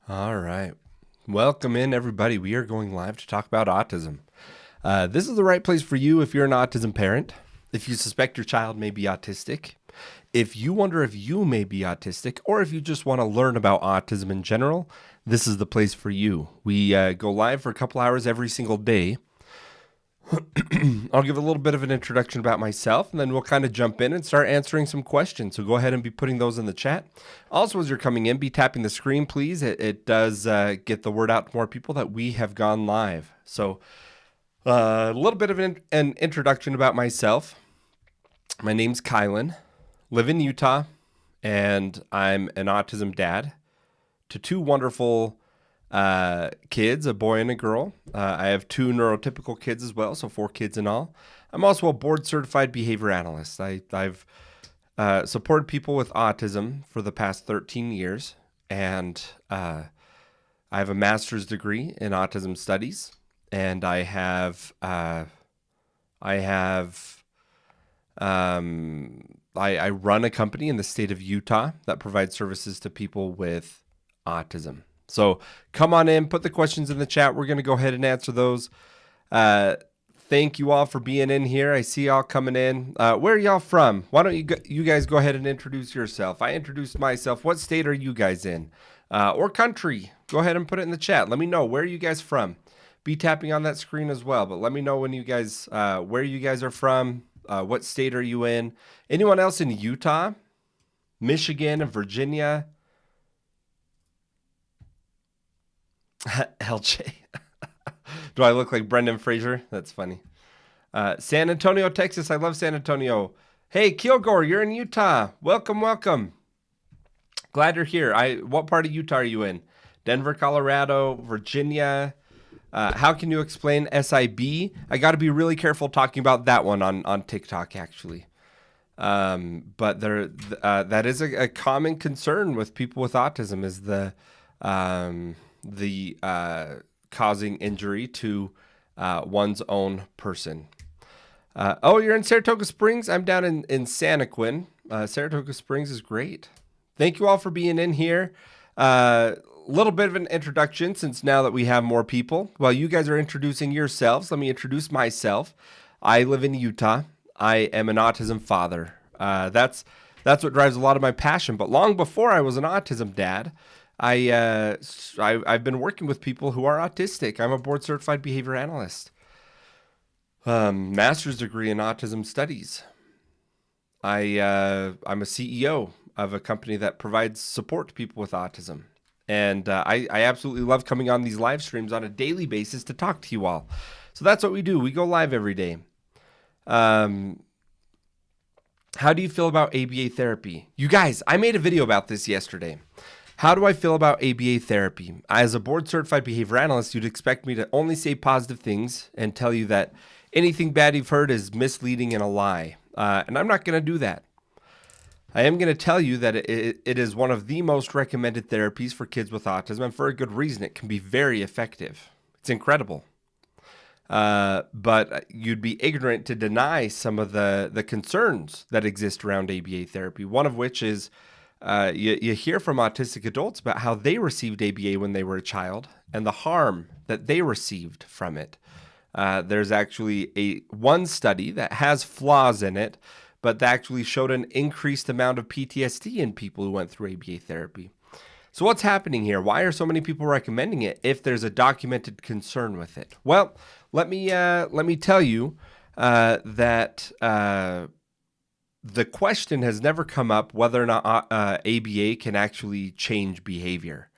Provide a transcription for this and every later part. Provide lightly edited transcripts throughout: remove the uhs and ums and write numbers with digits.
All right. Welcome in, everybody. We are going live to talk about autism. This is the right place for you if you're an autism parent, if you suspect your child may be autistic, if you wonder if you may be autistic, or if you just want to learn about autism in general, this is the place for you. We go live for a couple hours every single day. I'll give a little bit of an introduction about myself, and then we'll kind of jump in and start answering some questions. So go ahead and be putting those in the chat. Also, as you're coming in, be tapping the screen, please. It does get the word out to more people that we have gone live. So a little bit of an introduction about myself. My name's Kylan, live in Utah, and I'm an autism dad to two wonderful kids, a boy and a girl. I have two neurotypical kids as well, so 4 kids in all. I'm also a board certified behavior analyst. I've supported people with autism for the past 13 years, and I have a master's degree in autism studies, and I run a company in the state of Utah that provides services to people with autism. So come on in, put the questions in the chat. We're going to go ahead and answer those. Thank you all for being in here. I see y'all coming in. Where are y'all from? Why don't you guys go ahead and introduce yourself? I introduced myself. What state are you guys in? Or country? Go ahead and put it in the chat. Let me know. Where are you guys from? Be tapping on that screen as well. But let me know when you guys, where you guys are from. What state are you in? Anyone else in Utah, Michigan, and Virginia? LJ. Do I look like Brendan Fraser? That's funny. San Antonio, Texas. I love San Antonio. Hey, Kilgore, you're in Utah. Welcome, welcome. Glad you're here. What part of Utah are you in? Denver, Colorado, Virginia. How can you explain SIB? I got to be really careful talking about that one on TikTok, actually. But that is a common concern with people with autism is the causing injury to one's own person. You're in Saratoga Springs? I'm down in Santaquin. Saratoga Springs is great. Thank you all for being in here. Little bit of an introduction since now that we have more people. While you guys are introducing yourselves, let me introduce myself. I live in Utah. I am an autism father. That's what drives a lot of my passion. But long before I was an autism dad, I've been working with people who are autistic. I'm a board certified behavior analyst. Master's degree in autism studies. I'm a CEO of a company that provides support to people with autism. And I absolutely love coming on these live streams on a daily basis to talk to you all. So that's what we do. We go live every day. How do you feel about ABA therapy? You guys, I made a video about this yesterday. How do I feel about ABA therapy? As a board certified behavior analyst, you'd expect me to only say positive things and tell you that anything bad you've heard is misleading and a lie. And I'm not going to do that. I am going to tell you that it is one of the most recommended therapies for kids with autism, and for a good reason. It can be very effective. It's incredible. But you'd be ignorant to deny some of the concerns that exist around ABA therapy, one of which is you hear from autistic adults about how they received ABA when they were a child and the harm that they received from it. There's actually one study that has flaws in it, but that actually showed an increased amount of PTSD in people who went through ABA therapy. So what's happening here? Why are so many people recommending it if there's a documented concern with it? Well, let me tell you that the question has never come up whether or not ABA can actually change behavior.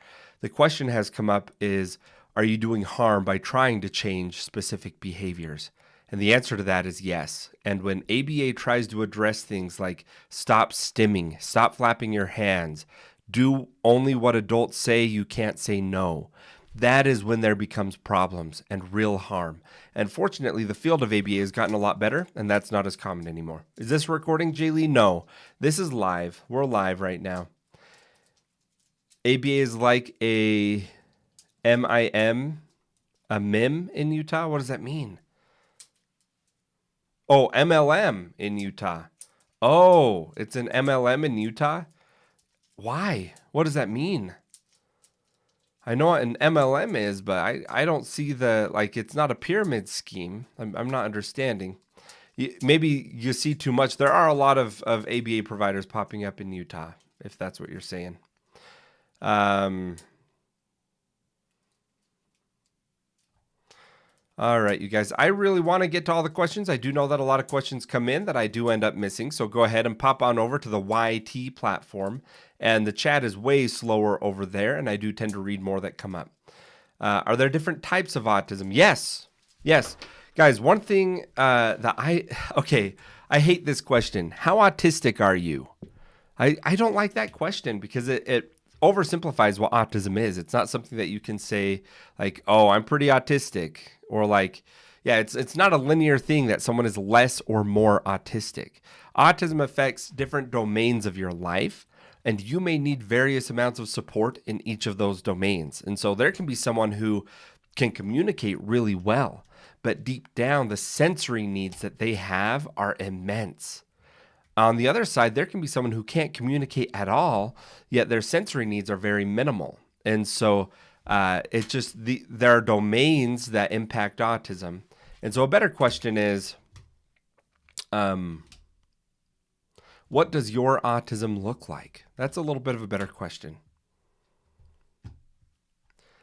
The question has come up is, are you doing harm by trying to change specific behaviors? And the answer to that is yes. And when ABA tries to address things like stop stimming, stop flapping your hands, do only what adults say, you can't say no, that is when there becomes problems and real harm. And fortunately, the field of ABA has gotten a lot better, and that's not as common anymore. Is this recording, Jaylee? No. This is live. We're live right now. ABA is like a MIM, a MIM in Utah? What does that mean? Oh, MLM in Utah. Oh, it's an MLM in Utah? Why? What does that mean? I know what an MLM is, but I don't see it's not a pyramid scheme. I'm not understanding. Maybe you see too much. There are a lot of ABA providers popping up in Utah, if that's what you're saying. All right, you guys, I really want to get to all the questions. I do know that a lot of questions come in that I do end up missing. So go ahead and pop on over to the YT platform. And the chat is way slower over there. And I do tend to read more that come up. Are there different types of autism? Yes. Yes. Guys, one thing I hate this question. How autistic are you? I don't like that question because it oversimplifies what autism is. It's not something that you can say like, oh, I'm pretty autistic, or like, yeah, it's not a linear thing that someone is less or more autistic. Autism affects different domains of your life, and you may need various amounts of support in each of those domains. And so there can be someone who can communicate really well, but deep down, the sensory needs that they have are immense. On the other side, there can be someone who can't communicate at all, yet their sensory needs are very minimal. And so it's just there are domains that impact autism. And so a better question is, what does your autism look like? That's a little bit of a better question.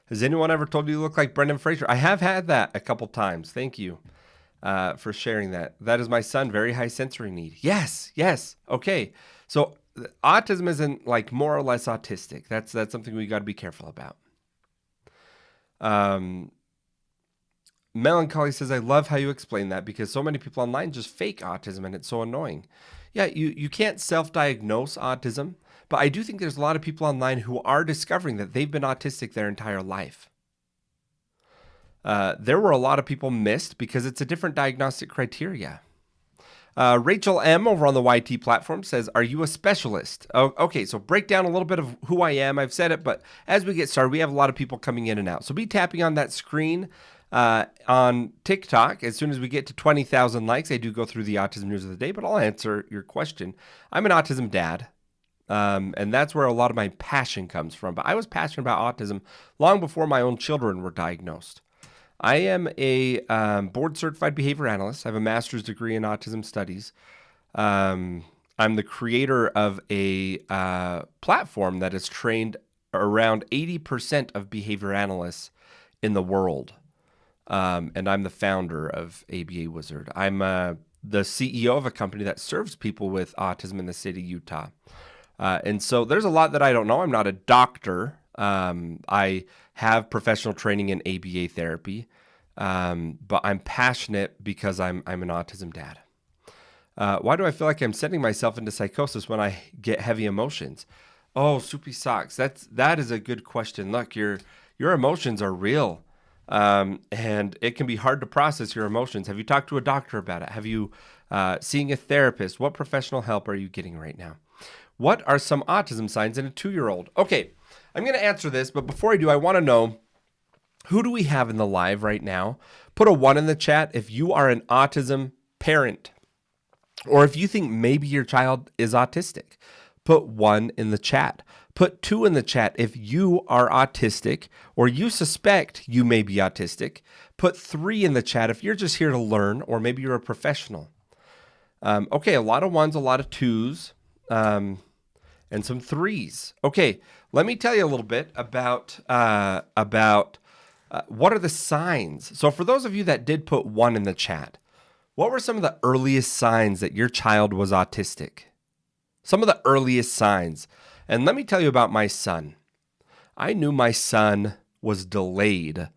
Has anyone ever told you look like Brendan Fraser? I have had that a couple times. Thank you for sharing that. That is my son, very high sensory need. Yes. Okay. So autism isn't like more or less autistic. That's something we got to be careful about. Melancholy says, I love how you explain that because so many people online just fake autism and it's so annoying. Yeah, you can't self-diagnose autism, but I do think there's a lot of people online who are discovering that they've been autistic their entire life. There were a lot of people missed because it's a different diagnostic criteria. Rachel M over on the YT platform says, are you a specialist? Oh, okay, so break down a little bit of who I am. I've said it, but as we get started, we have a lot of people coming in and out. So be tapping on that screen on TikTok. As soon as we get to 20,000 likes, I do go through the autism news of the day, but I'll answer your question. I'm an autism dad, and that's where a lot of my passion comes from. But I was passionate about autism long before my own children were diagnosed. I am a board-certified behavior analyst. I have a master's degree in autism studies. I'm the creator of a platform that has trained around 80% of behavior analysts in the world. And I'm the founder of ABA Wizard. I'm the CEO of a company that serves people with autism in the state of Utah. And so there's a lot that I don't know. I'm not a doctor. I have professional training in ABA therapy, but I'm passionate because I'm an autism dad. Why do I feel like I'm sending myself into psychosis when I get heavy emotions? Oh, Soupy Socks, that is a good question. Look, your emotions are real, and it can be hard to process your emotions. Have you talked to a doctor about it? Have you seeing a therapist? What professional help are you getting right now? What are some autism signs in a 2-year-old? Okay, I'm going to answer this, but before I do, I want to know, who do we have in the live right now? Put a 1 in the chat if you are an autism parent, or if you think maybe your child is autistic. Put 1 in the chat. Put 2 in the chat if you are autistic or you suspect you may be autistic. Put 3 in the chat if you're just here to learn, or maybe you're a professional. Okay, a lot of 1s, a lot of 2s. And some 3s. Okay, let me tell you a little bit about what are the signs. So for those of you that did put 1 in the chat, what were some of the earliest signs that your child was autistic? Some of the earliest signs. And let me tell you about my son. I knew my son was delayed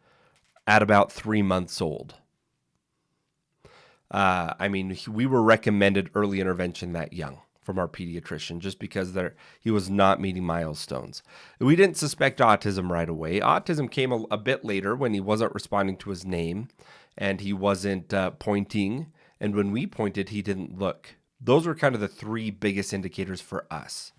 at about 3 months old. We were recommended early intervention that young from our pediatrician just because he was not meeting milestones. We didn't suspect autism right away. Autism came a bit later when he wasn't responding to his name and he wasn't pointing. And when we pointed, he didn't look. Those were kind of the 3 biggest indicators for us.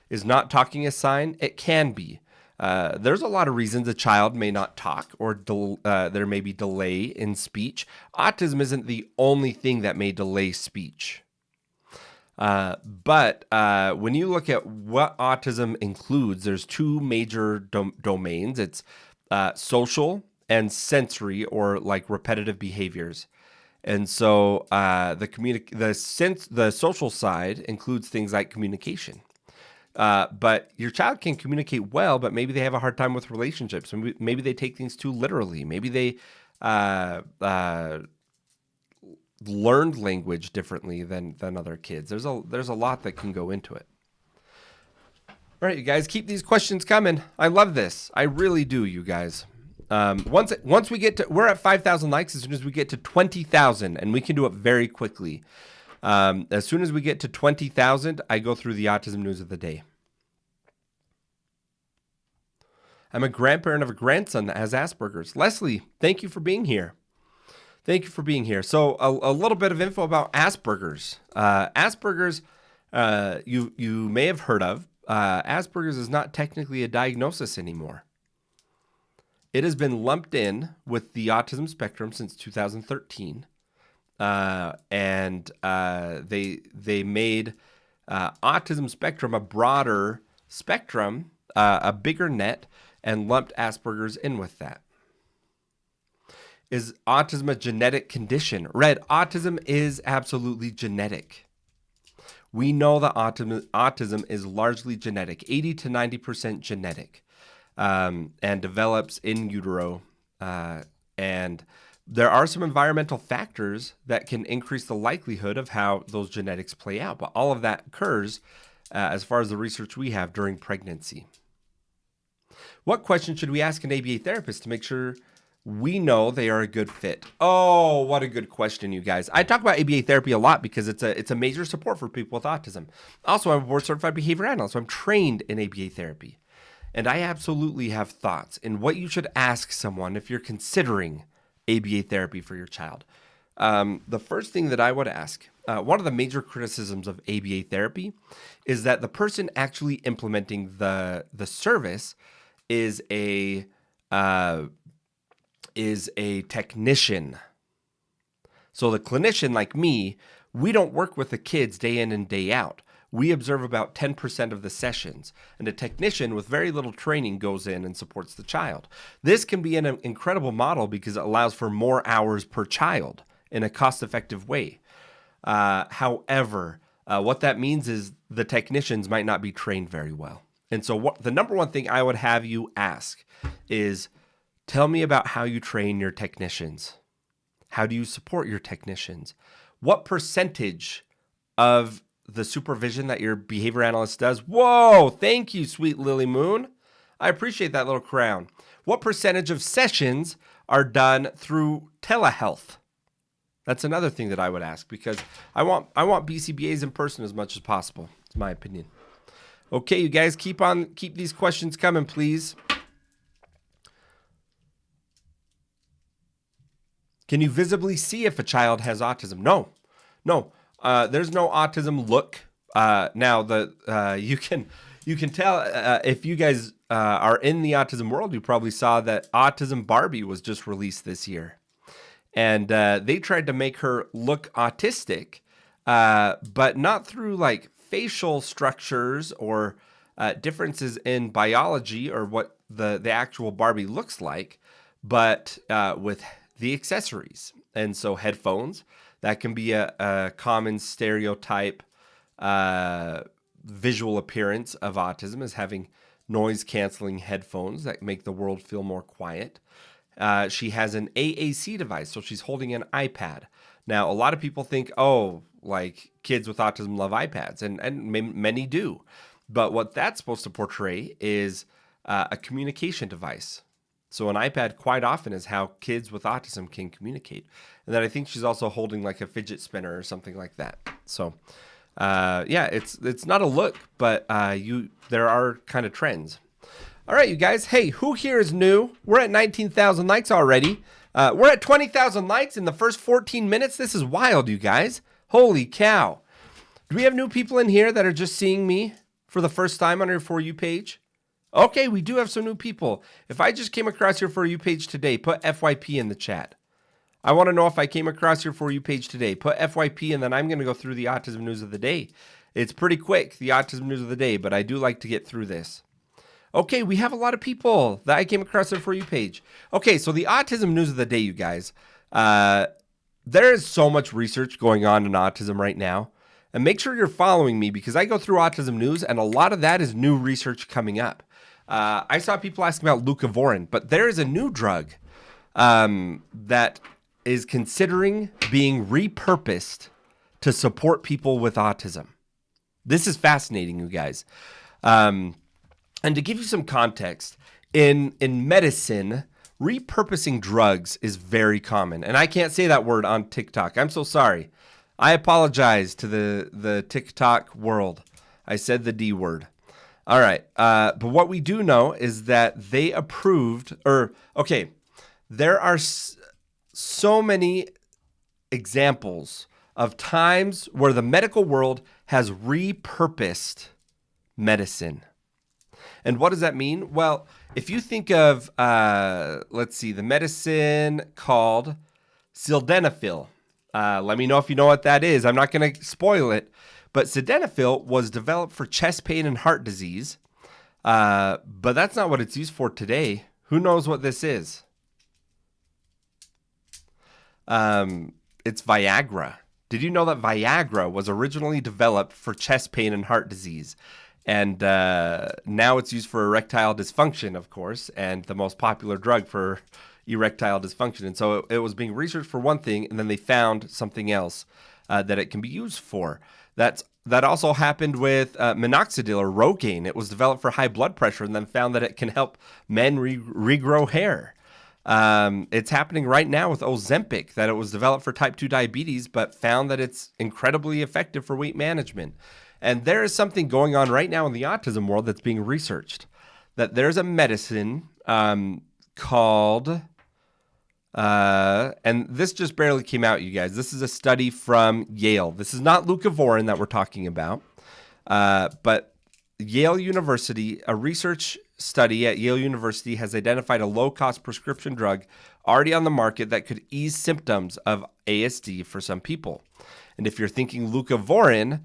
Is not talking a sign? It can be. There's a lot of reasons a child may not talk or there may be delay in speech. Autism isn't the only thing that may delay speech. But when you look at what autism includes, there's two major domains. It's social and sensory, or like repetitive behaviors. And so the social side includes things like communication. But your child can communicate well, but maybe they have a hard time with relationships. Maybe they take things too literally. Maybe they learned language differently than other kids. There's a lot that can go into it. All right, you guys, keep these questions coming. I love this. I really do, you guys. Once we get to, we're at 5,000 likes. As soon as we get to 20,000, and we can do it very quickly. As soon as we get to 20,000, I go through the autism news of the day. I'm a grandparent of a grandson that has Asperger's. Leslie, thank you for being here. Thank you for being here. So a little bit of info about Asperger's. Asperger's, you may have heard of. Asperger's is not technically a diagnosis anymore. It has been lumped in with the autism spectrum since 2013. And they made autism spectrum a broader spectrum, a bigger net, and lumped Asperger's in with that. Is autism a genetic condition? Red, autism is absolutely genetic. We know that autism is largely genetic, 80 to 90% genetic, and develops in utero. And there are some environmental factors that can increase the likelihood of how those genetics play out. But all of that occurs, as far as the research we have, during pregnancy. What question should we ask an ABA therapist to make sure we know they are a good fit? Oh, what a good question, you guys. I talk about ABA therapy a lot because it's a major support for people with autism. Also, I'm a board-certified behavior analyst, so I'm trained in ABA therapy. And I absolutely have thoughts in what you should ask someone if you're considering ABA therapy for your child. The first thing that I would ask, one of the major criticisms of ABA therapy is that the person actually implementing the service is a technician. So the clinician, like me, we don't work with the kids day in and day out. We observe about 10% of the sessions, and a technician with very little training goes in and supports the child. This can be an incredible model because it allows for more hours per child in a cost-effective way. However, what that means is the technicians might not be trained very well. And so the number one thing I would have you ask is, tell me about how you train your technicians. How do you support your technicians? What percentage of the supervision that your behavior analyst does? Whoa, thank you, sweet Lily Moon. I appreciate that little crown. What percentage of sessions are done through telehealth? That's another thing that I would ask, because I want BCBAs in person as much as possible. It's my opinion. Okay, you guys, keep these questions coming, please. Can you visibly see if a child has autism? No. There's no autism look. Now you can tell if you guys are in the autism world. You probably saw that Autism Barbie was just released this year, and they tried to make her look autistic, but not through like facial structures or differences in biology or what the actual Barbie looks like, but with the accessories. And so headphones, that can be a common stereotype visual appearance of autism, is having noise-canceling headphones that make the world feel more quiet. She has an AAC device, so she's holding an iPad. Now, a lot of people think, oh, like kids with autism love iPads, and many do. But what that's supposed to portray is a communication device. So an iPad quite often is how kids with autism can communicate. And then I think she's also holding like a fidget spinner or something like that. So yeah, it's not a look, but there are kind of trends. All right, you guys. Hey, who here is new? We're at 19,000 likes already. We're at 20,000 likes in the first 14 minutes. This is wild, you guys. Holy cow. Do we have new people in here that are just seeing me for the first time on your For You page? Okay, we do have some new people. If I just came across your For You page today, put FYP in the chat. I want to know if I came across your For You page today. Put FYP, and then I'm going to go through the autism news of the day. It's pretty quick, the autism news of the day, but I do like to get through this. Okay, we have a lot of people that I came across their For You page. Okay, so the autism news of the day, you guys. There is so much research going on in autism right now. And make sure you're following me because I go through autism news, and a lot of that is new research coming up. I saw people asking about leucovorin, but there is a new drug that is considering being repurposed to support people with autism. This is fascinating, you guys. And to give you some context, in medicine, repurposing drugs is very common. And I can't say that word on TikTok. I'm so sorry. I apologize to the TikTok world. I said the D word. All right. But what we do know is that they approved, there are so many examples of times where the medical world has repurposed medicine. And what does that mean? Well, if you think of, the medicine called sildenafil. Let me know if you know what that is. I'm not going to spoil it. But sildenafil was developed for chest pain and heart disease. But that's not what it's used for today. Who knows what this is? It's Viagra. Did you know that Viagra was originally developed for chest pain and heart disease? And now it's used for erectile dysfunction, of course, and the most popular drug for erectile dysfunction. And so it was being researched for one thing, and then they found something else that it can be used for. That also happened with minoxidil or Rogaine. It was developed for high blood pressure and then found that it can help men regrow hair. It's happening right now with Ozempic, that it was developed for type 2 diabetes, but found that it's incredibly effective for weight management. And there is something going on right now in the autism world that's being researched. That there's a medicine called, and this just barely came out, you guys. This is a study from Yale. This is not leucovorin that we're talking about, but Yale University, a research study at Yale University has identified a low-cost prescription drug already on the market that could ease symptoms of ASD for some people. And if you're thinking leucovorin,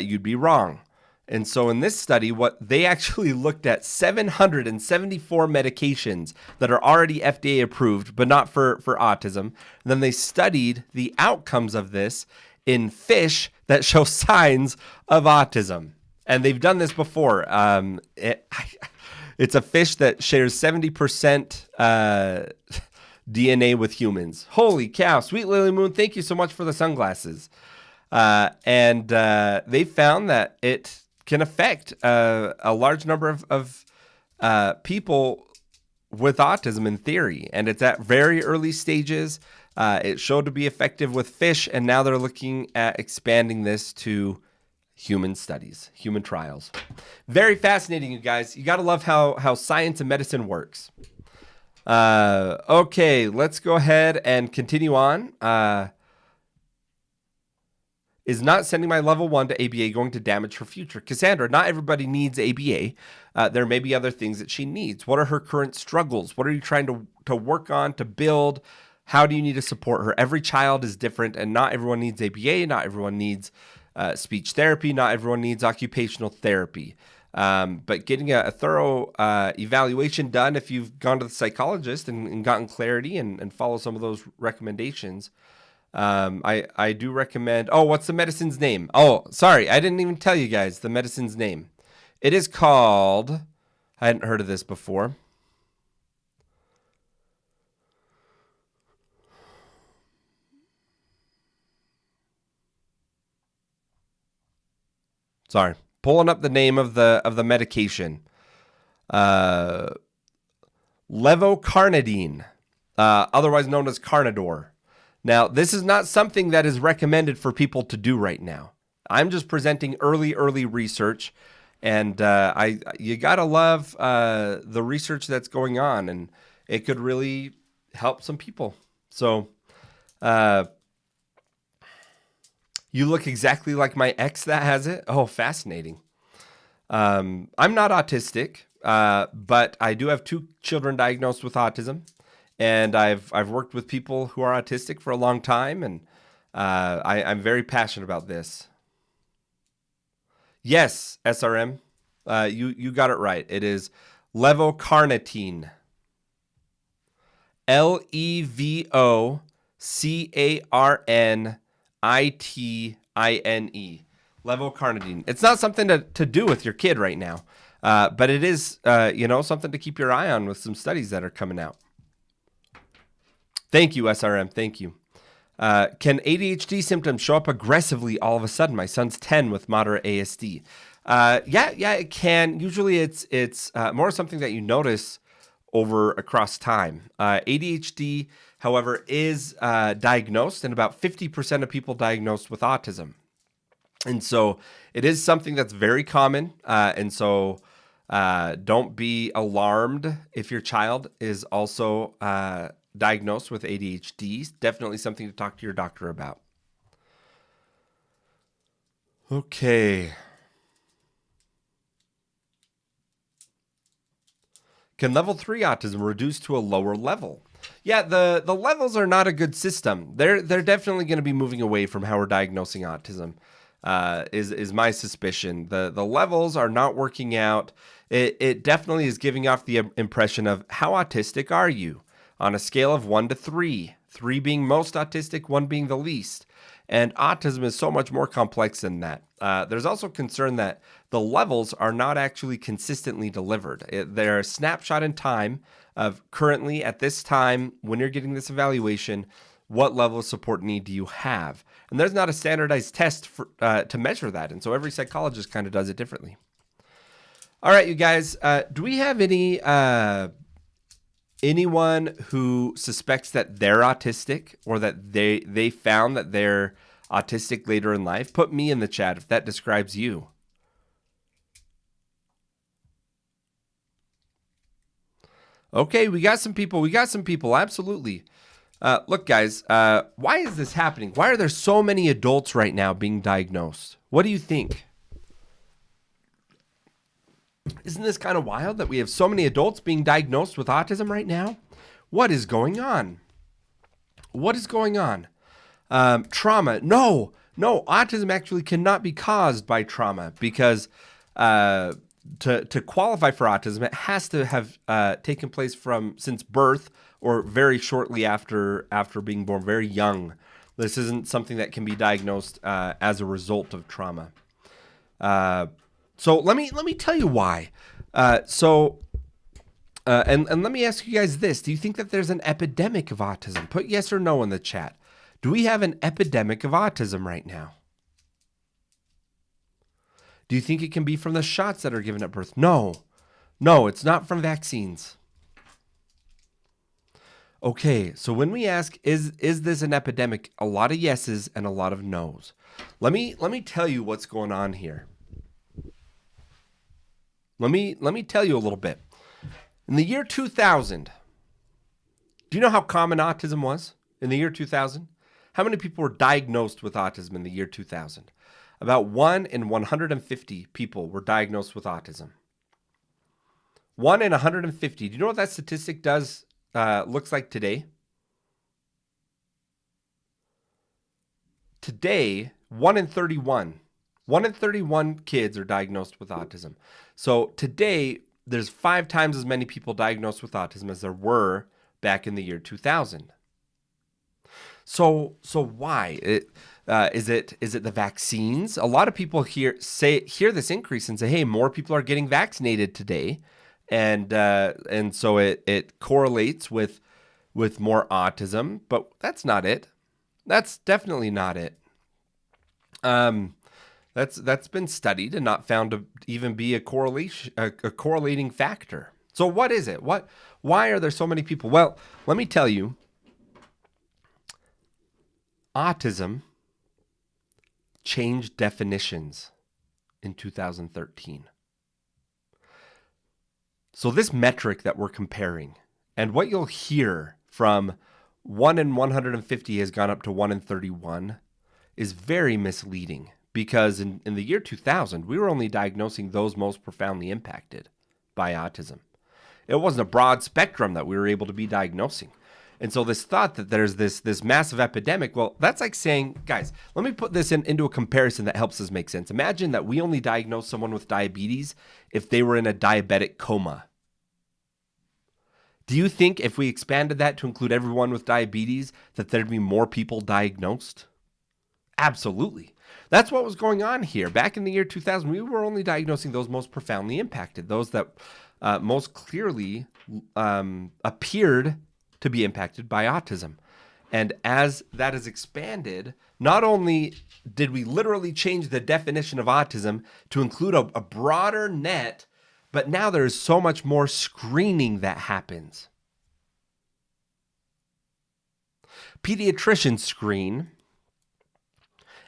you'd be wrong. And so in this study, what they actually looked at 774 medications that are already FDA approved, but not for autism. And then they studied the outcomes of this in fish that show signs of autism. And they've done this before. It's a fish that shares 70% DNA with humans. Holy cow. Sweet Lily Moon, thank you so much for the sunglasses. And they found that it can affect a large number of people with autism in theory. And it's at very early stages. It showed to be effective with fish, and now they're looking at expanding this to human studies, human trials. Very fascinating, you guys. You got to love how science and medicine works. Okay, let's go ahead and continue on. Is not sending my level 1 to ABA going to damage her future? Cassandra, not everybody needs ABA. There may be other things that she needs. What are her current struggles? What are you trying to work on, to build? How do you need to support her? Every child is different, and not everyone needs ABA. Not everyone needs speech therapy. Not everyone needs occupational therapy. But getting a thorough evaluation done, if you've gone to the psychologist and gotten clarity and follow some of those recommendations, I do recommend. Oh, what's the medicine's name? Oh, sorry, I didn't even tell you guys the medicine's name. It is called, I hadn't heard of this before. Sorry, pulling up the name of the medication. Levocarnidine, otherwise known as Carnidor. Now, this is not something that is recommended for people to do right now. I'm just presenting early research, and you gotta love the research that's going on, and it could really help some people. So, you look exactly like my ex that has it. Oh, fascinating. I'm not autistic, but I do have 2 children diagnosed with autism. And I've worked with people who are autistic for a long time, and I'm very passionate about this. Yes, SRM, you got it right. It is levocarnitine. LEVOCARNITINE. Levocarnitine. It's not something to do with your kid right now, but it is something to keep your eye on with some studies that are coming out. Thank you, SRM. Thank you. Can ADHD symptoms show up aggressively all of a sudden? My son's 10 with moderate ASD. Yeah, it can. Usually it's more something that you notice across time. ADHD, however, is diagnosed in about 50% of people diagnosed with autism. And so it is something that's very common. And so don't be alarmed if your child is also diagnosed with ADHD. Definitely something to talk to your doctor about. Okay. Can level 3 autism reduce to a lower level? Yeah, the levels are not a good system. They're definitely going to be moving away from how we're diagnosing autism. Is my suspicion. The levels are not working out. It definitely is giving off the impression of how autistic are you on a scale of 1 to 3. 3 being most autistic, 1 being the least. And autism is so much more complex than that. There's also concern that the levels are not actually consistently delivered. They're a snapshot in time of currently at this time, when you're getting this evaluation, what level of support need do you have? And there's not a standardized test to measure that. And so every psychologist kind of does it differently. All right, you guys, do we have anyone who suspects that they're autistic or that they found that they're autistic later in life? Put me in the chat if that describes you. Okay, we got some people. Absolutely. Look, guys, why is this happening? Why are there so many adults right now being diagnosed? What do you think? Isn't this kind of wild that we have so many adults being diagnosed with autism right now? What is going on? Trauma. No, autism actually cannot be caused by trauma because to qualify for autism, it has to have taken place since birth or very shortly after being born, very young. This isn't something that can be diagnosed as a result of trauma. So let me tell you why. And let me ask you guys this: do you think that there's an epidemic of autism? Put yes or no in the chat. Do we have an epidemic of autism right now? Do you think it can be from the shots that are given at birth? No, it's not from vaccines. Okay, so when we ask, is this an epidemic? A lot of yeses and a lot of nos. Let me tell you what's going on here. Let me tell you a little bit. In the year 2000, do you know how common autism was in the year 2000? How many people were diagnosed with autism in the year 2000? About 1 in 150 people were diagnosed with autism. 1 in 150. Do you know what that statistic looks like today? Today, 1 in 31. 1 in 31 kids are diagnosed with autism. So today, there's 5 times as many people diagnosed with autism as there were back in the year 2000. So why? Is it the vaccines? A lot of people hear this increase and say, hey, more people are getting vaccinated today. And so it correlates with more autism, but that's not it. That's definitely not it. That's been studied and not found to even be a correlating factor. So what is it? Why are there so many people? Well, let me tell you, autism changed definitions in 2013. So this metric that we're comparing, and what you'll hear from 1 in 150 has gone up to 1 in 31, is very misleading. Because in the year 2000, we were only diagnosing those most profoundly impacted by autism. It wasn't a broad spectrum that we were able to be diagnosing. And so this thought that there's this massive epidemic, well, that's like saying, guys, let me put this into a comparison that helps us make sense. Imagine that we only diagnose someone with diabetes if they were in a diabetic coma. Do you think if we expanded that to include everyone with diabetes, that there'd be more people diagnosed? Absolutely. That's what was going on here. Back in the year 2000, we were only diagnosing those most profoundly impacted, those that most clearly appeared to be impacted by autism. And as that has expanded, not only did we literally change the definition of autism to include a broader net, but now there is so much more screening that happens. Pediatricians screen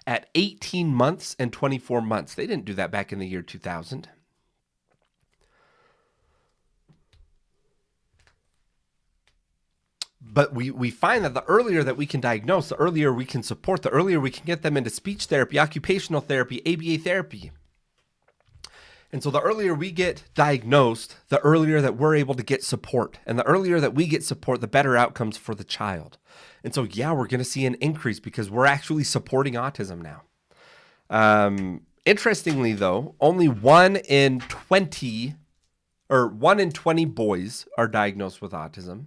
at 18 months and 24 months. They didn't do that back in the year 2000. But we find that the earlier that we can diagnose, the earlier we can support, the earlier we can get them into speech therapy, occupational therapy, ABA therapy. And so the earlier we get diagnosed, the earlier that we're able to get support. And the earlier that we get support, the better outcomes for the child. And so, yeah, we're going to see an increase because we're actually supporting autism now. Interestingly, though, only 1 in 20 boys are diagnosed with autism.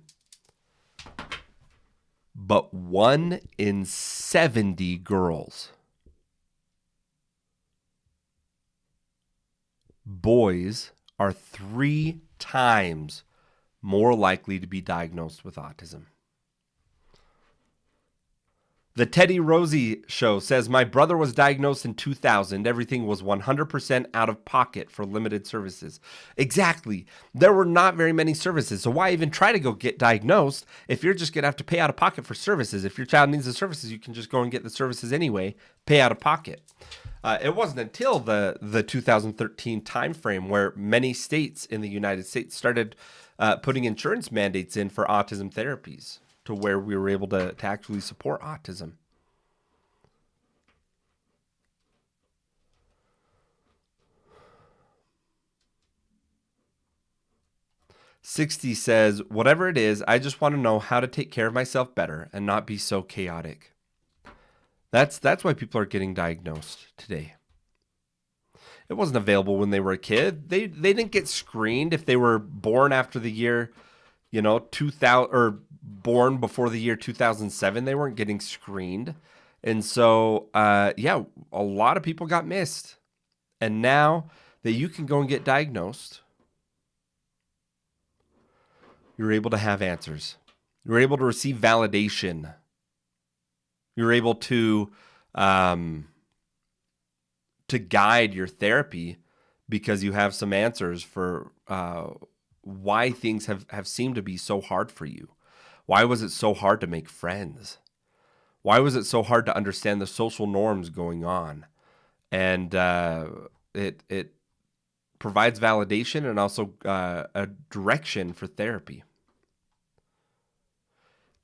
But 1 in 70 girls. Boys are 3 times more likely to be diagnosed with autism. The Teddy Rosie Show says, my brother was diagnosed in 2000. Everything was 100% out of pocket for limited services. Exactly. There were not very many services. So why even try to go get diagnosed if you're just going to have to pay out of pocket for services? If your child needs the services, you can just go and get the services anyway, pay out of pocket. It wasn't until the 2013 timeframe where many states in the United States started putting insurance mandates in for autism therapies, to where we were able to actually support autism. "60 says, whatever it is, I just want to know how to take care of myself better and not be so chaotic. That's why people are getting diagnosed today. It wasn't available when they were a kid. They didn't get screened if they were born after the year, 2000, or born before the year 2007. They weren't getting screened. And so, a lot of people got missed. And now that you can go and get diagnosed, you're able to have answers. You're able to receive validation. You're able to guide your therapy because you have some answers for why things have seemed to be so hard for you. Why was it so hard to make friends? Why was it so hard to understand the social norms going on? And it provides validation and also a direction for therapy.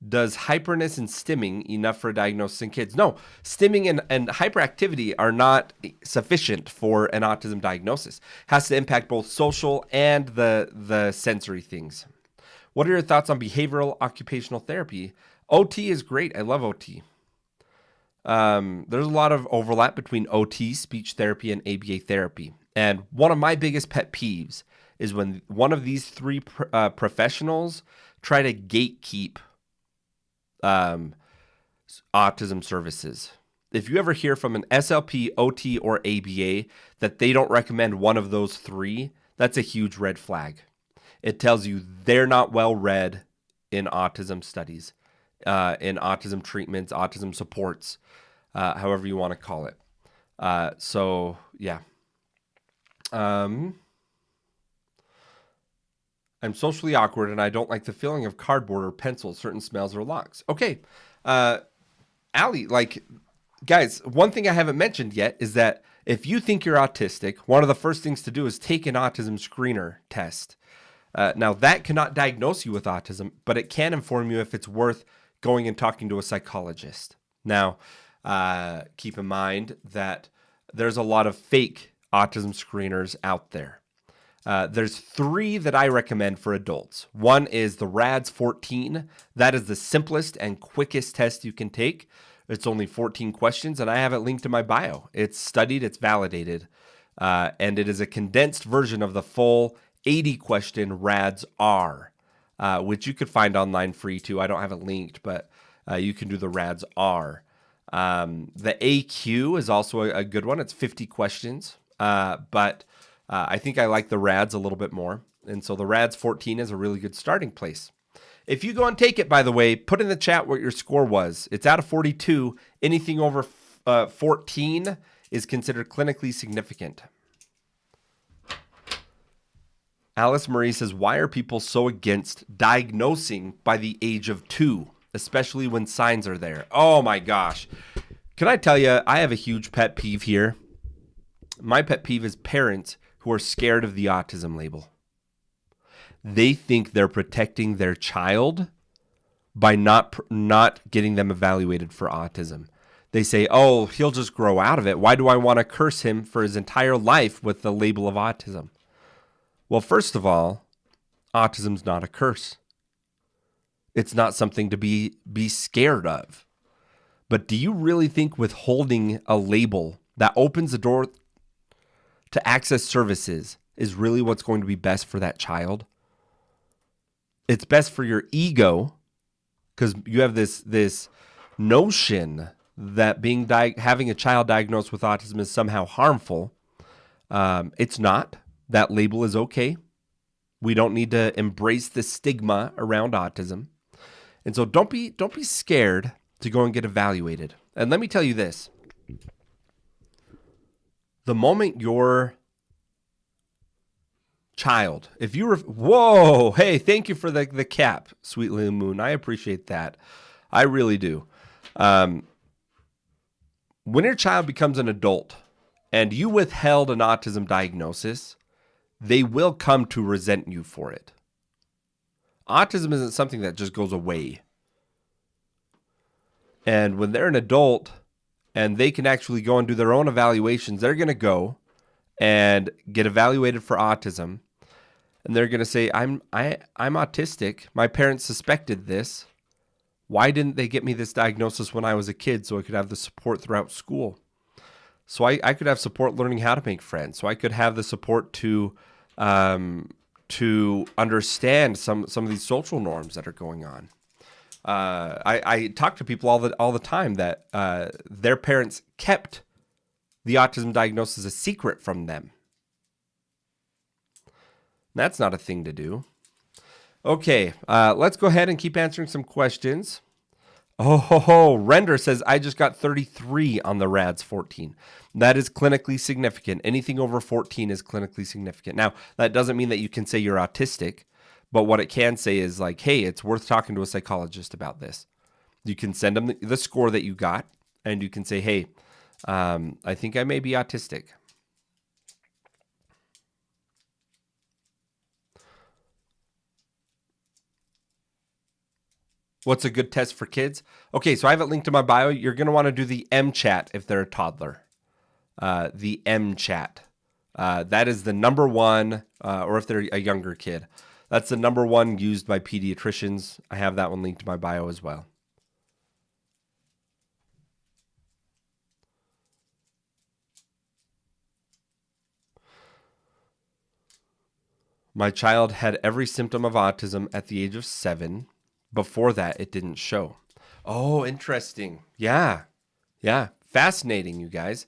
Does hyperness and stimming enough for a diagnosis in kids? No, stimming and hyperactivity are not sufficient for an autism diagnosis. It has to impact both social and the sensory things. What are your thoughts on behavioral occupational therapy? OT is great. I love OT. There's a lot of overlap between OT, speech therapy, and ABA therapy. And one of my biggest pet peeves is when one of these three professionals try to gatekeep autism services. If you ever hear from an SLP, OT, or ABA that they don't recommend one of those three, that's a huge red flag. It tells you they're not well read in autism studies, in autism treatments, autism supports, however you want to call it. I'm socially awkward and I don't like the feeling of cardboard or pencils, certain smells or locks. Okay. Allie, guys, one thing I haven't mentioned yet is that if you think you're autistic, one of the first things to do is take an autism screener test. Now, that cannot diagnose you with autism, but it can inform you if it's worth going and talking to a psychologist. Now, keep in mind that there's a lot of fake autism screeners out there. There's 3 that I recommend for adults. One is the RADS 14. That is the simplest and quickest test you can take. It's only 14 questions, and I have it linked to my bio. It's studied, it's validated, and it is a condensed version of the full 80-question RADS R, which you could find online free too. I don't have it linked, but you can do the RADS R. The AQ is also a good one. It's 50 questions, but I think I like the RADS a little bit more. And so the RADS 14 is a really good starting place. If you go and take it, by the way, put in the chat what your score was. It's out of 42. Anything over 14 is considered clinically significant. Alice Marie says, why are people so against diagnosing by the age of 2, especially when signs are there? Oh my gosh. Can I tell you, I have a huge pet peeve here. My pet peeve is parents who are scared of the autism label. They think they're protecting their child by not getting them evaluated for autism. They say, oh, he'll just grow out of it. Why do I want to curse him for his entire life with the label of autism? Well, first of all, autism's not a curse. It's not something to be scared of. But do you really think withholding a label that opens the door to access services is really what's going to be best for that child? It's best for your ego, because you have this notion that having a child diagnosed with autism is somehow harmful. It's not. That label is okay. We don't need to embrace the stigma around autism. And so don't be scared to go and get evaluated. And let me tell you this. The moment your child, if you were, whoa, hey, thank you for the cap, Sweet Little Moon. I appreciate that. I really do. When your child becomes an adult and you withheld an autism diagnosis, they will come to resent you for it. Autism isn't something that just goes away. And when they're an adult and they can actually go and do their own evaluations, they're going to go and get evaluated for autism. And they're going to say, I'm autistic. My parents suspected this. Why didn't they get me this diagnosis when I was a kid so I could have the support throughout school? So I could have support learning how to make friends. So I could have the support to understand some of these social norms that are going on. I talk to people all the time that their parents kept the autism diagnosis a secret from them. That's not a thing to do. Okay, let's go ahead and keep answering some questions. Render says, I just got 33 on the RADS 14. That is clinically significant. Anything over 14 is clinically significant. Now, that doesn't mean that you can say you're autistic, but what it can say is like, hey, it's worth talking to a psychologist about this. You can send them the score that you got, and you can say, hey, I think I may be autistic. What's a good test for kids? Okay, so I have it linked to my bio. You're going to want to do the MChat if they're a toddler. The MChat. That is the number one, or if they're a younger kid. That's the number one used by pediatricians. I have that one linked to my bio as well. My child had every symptom of autism at the age of 7. Before that, it didn't show. Oh, interesting. Yeah. Fascinating, you guys.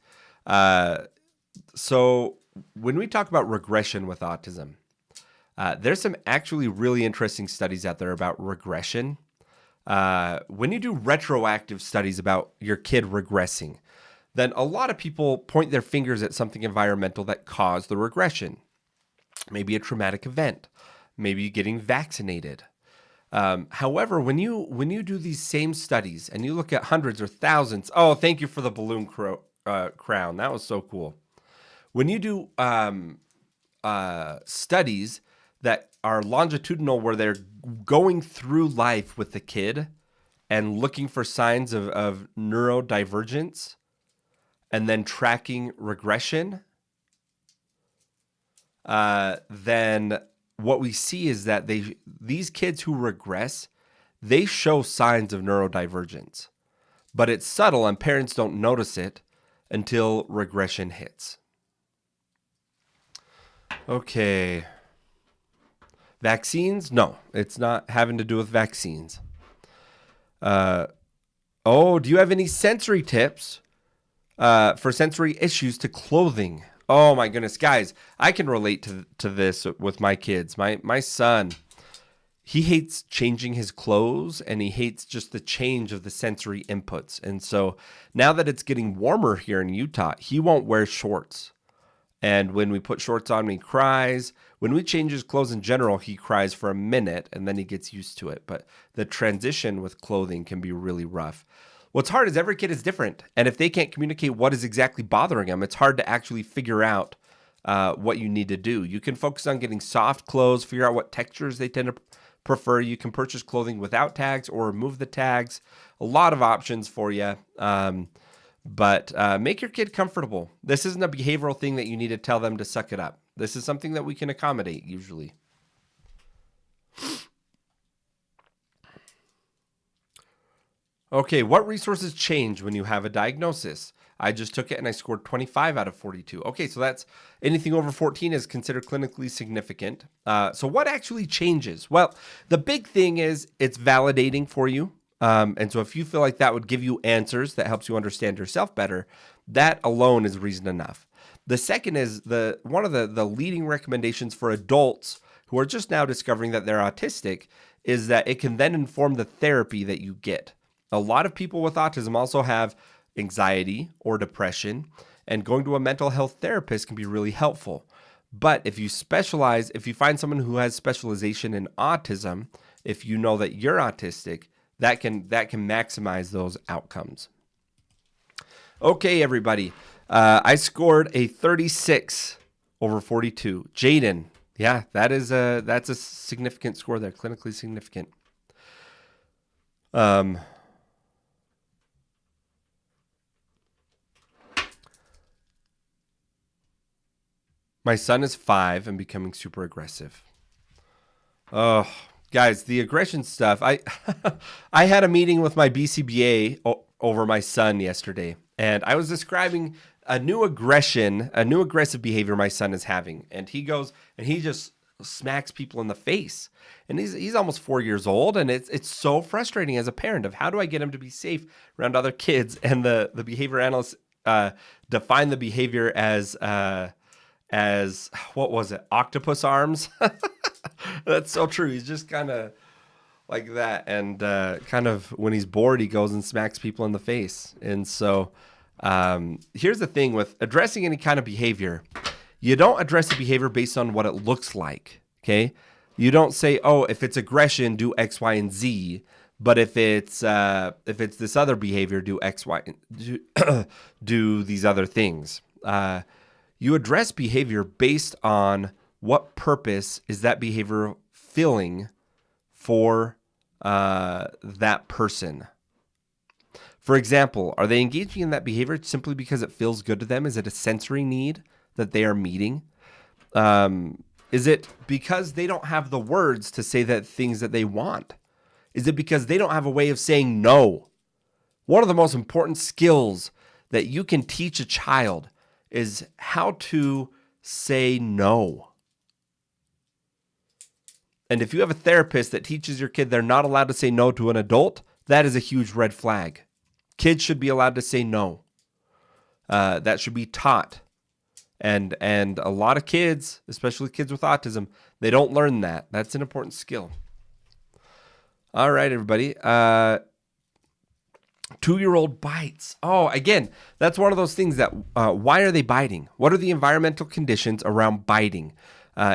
So when we talk about regression with autism, there's some actually really interesting studies out there about regression. When you do retroactive studies about your kid regressing, then a lot of people point their fingers at something environmental that caused the regression. Maybe a traumatic event, maybe getting vaccinated. However, when you do these same studies and you look at hundreds or thousands, oh, thank you for the balloon crown. That was so cool. When you do studies that are longitudinal, where they're going through life with the kid and looking for signs of neurodivergence and then tracking regression, then what we see is that these kids who regress, they show signs of neurodivergence, but it's subtle and parents don't notice it until regression hits. Okay. Vaccines? No, it's not having to do with vaccines. Do you have any sensory tips for sensory issues to clothing? Oh my goodness, guys, I can relate to this with my kids. My son, he hates changing his clothes and he hates just the change of the sensory inputs. And so now that it's getting warmer here in Utah, he won't wear shorts. And when we put shorts on, he cries. When we change his clothes in general, he cries for a minute and then he gets used to it. But the transition with clothing can be really rough. What's hard is every kid is different. And if they can't communicate what is exactly bothering them, it's hard to actually figure out what you need to do. You can focus on getting soft clothes, figure out what textures they tend to prefer. You can purchase clothing without tags or remove the tags. A lot of options for you. But make your kid comfortable. This isn't a behavioral thing that you need to tell them to suck it up. This is something that we can accommodate usually. Okay, what resources change when you have a diagnosis? I just took it and I scored 25 out of 42. Okay, so that's anything over 14 is considered clinically significant. So what actually changes? Well, the big thing is it's validating for you. And so if you feel like that would give you answers that helps you understand yourself better, that alone is reason enough. The second is one of the leading recommendations for adults who are just now discovering that they're autistic is that it can then inform the therapy that you get. A lot of people with autism also have anxiety or depression, and going to a mental health therapist can be really helpful. But if you find someone who has specialization in autism, if you know that you're autistic, that can maximize those outcomes. Okay, everybody. I scored a 36 over 42. Jaden, yeah, that's a significant score there, clinically significant. My son is 5 and becoming super aggressive. Oh, guys, the aggression stuff. I had a meeting with my BCBA over my son yesterday, and I was describing a new aggressive behavior my son is having. And he goes and he just smacks people in the face. And he's almost 4 years old, and it's so frustrating as a parent of how do I get him to be safe around other kids? And the behavior analysts define the behavior as what was it? Octopus arms. That's so true. He's just kind of like that. And kind of when he's bored, he goes and smacks people in the face. And so here's the thing with addressing any kind of behavior. You don't address the behavior based on what it looks like. Okay. You don't say, oh, if it's aggression, do X, Y, and Z. But if it's this other behavior, do X, Y, do these other things. You address behavior based on what purpose is that behavior filling for that person. For example, are they engaging in that behavior simply because it feels good to them? Is it a sensory need that they are meeting? Is it because they don't have the words to say the things that they want? Is it because they don't have a way of saying no? One of the most important skills that you can teach a child is how to say no. And if you have a therapist that teaches your kid they're not allowed to say no to an adult, that is a huge red flag. Kids should be allowed to say no. That should be taught. And a lot of kids, especially kids with autism, they don't learn that. That's an important skill. All right, everybody. 2-year-old bites. Oh, again, that's one of those things that, why are they biting? What are the environmental conditions around biting?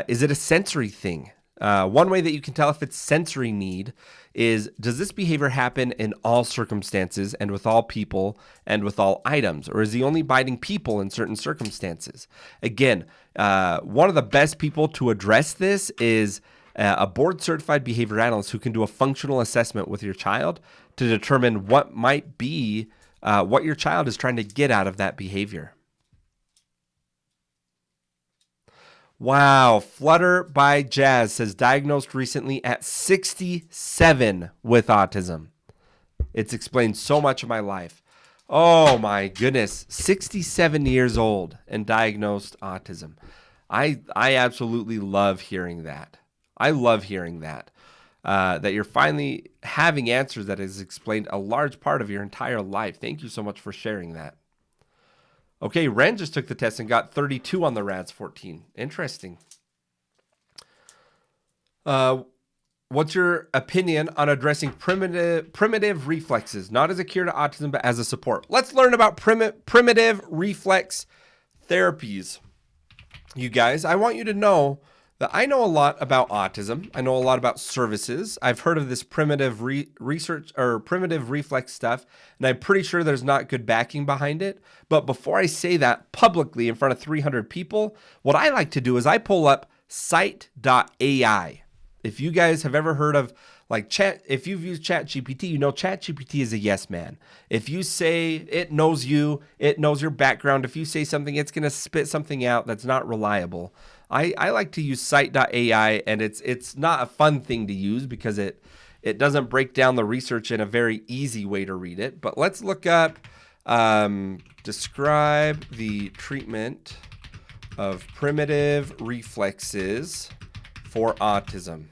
Is it a sensory thing? One way that you can tell if it's sensory need is, does this behavior happen in all circumstances and with all people and with all items? Or is he only biting people in certain circumstances? Again, one of the best people to address this is a board-certified behavior analyst who can do a functional assessment with your child to determine what might be what your child is trying to get out of that behavior. Wow. Flutter by Jazz says diagnosed recently at 67 with autism. It's explained so much of my life. Oh my goodness. 67 years old and diagnosed autism. I absolutely love hearing that. I love hearing that. That you're finally having answers that has explained a large part of your entire life. Thank you so much for sharing that. Okay, Ren just took the test and got 32 on the RADS 14. Interesting. What's your opinion on addressing primitive reflexes, not as a cure to autism, but as a support? Let's learn about primitive reflex therapies. You guys, I want you to know that I know a lot about autism. I know a lot about services. I've heard of this primitive research or primitive reflex stuff, and I'm pretty sure there's not good backing behind it. But before I say that publicly in front of 300 people, what I like to do is I pull up cite.ai. If you guys have ever heard of like chat, if you've used ChatGPT, you know ChatGPT is a yes man. If you say it knows you, it knows your background. If you say something, it's going to spit something out that's not reliable. I like to use cite.ai, and it's not a fun thing to use because it doesn't break down the research in a very easy way to read it. But let's look up describe the treatment of primitive reflexes for autism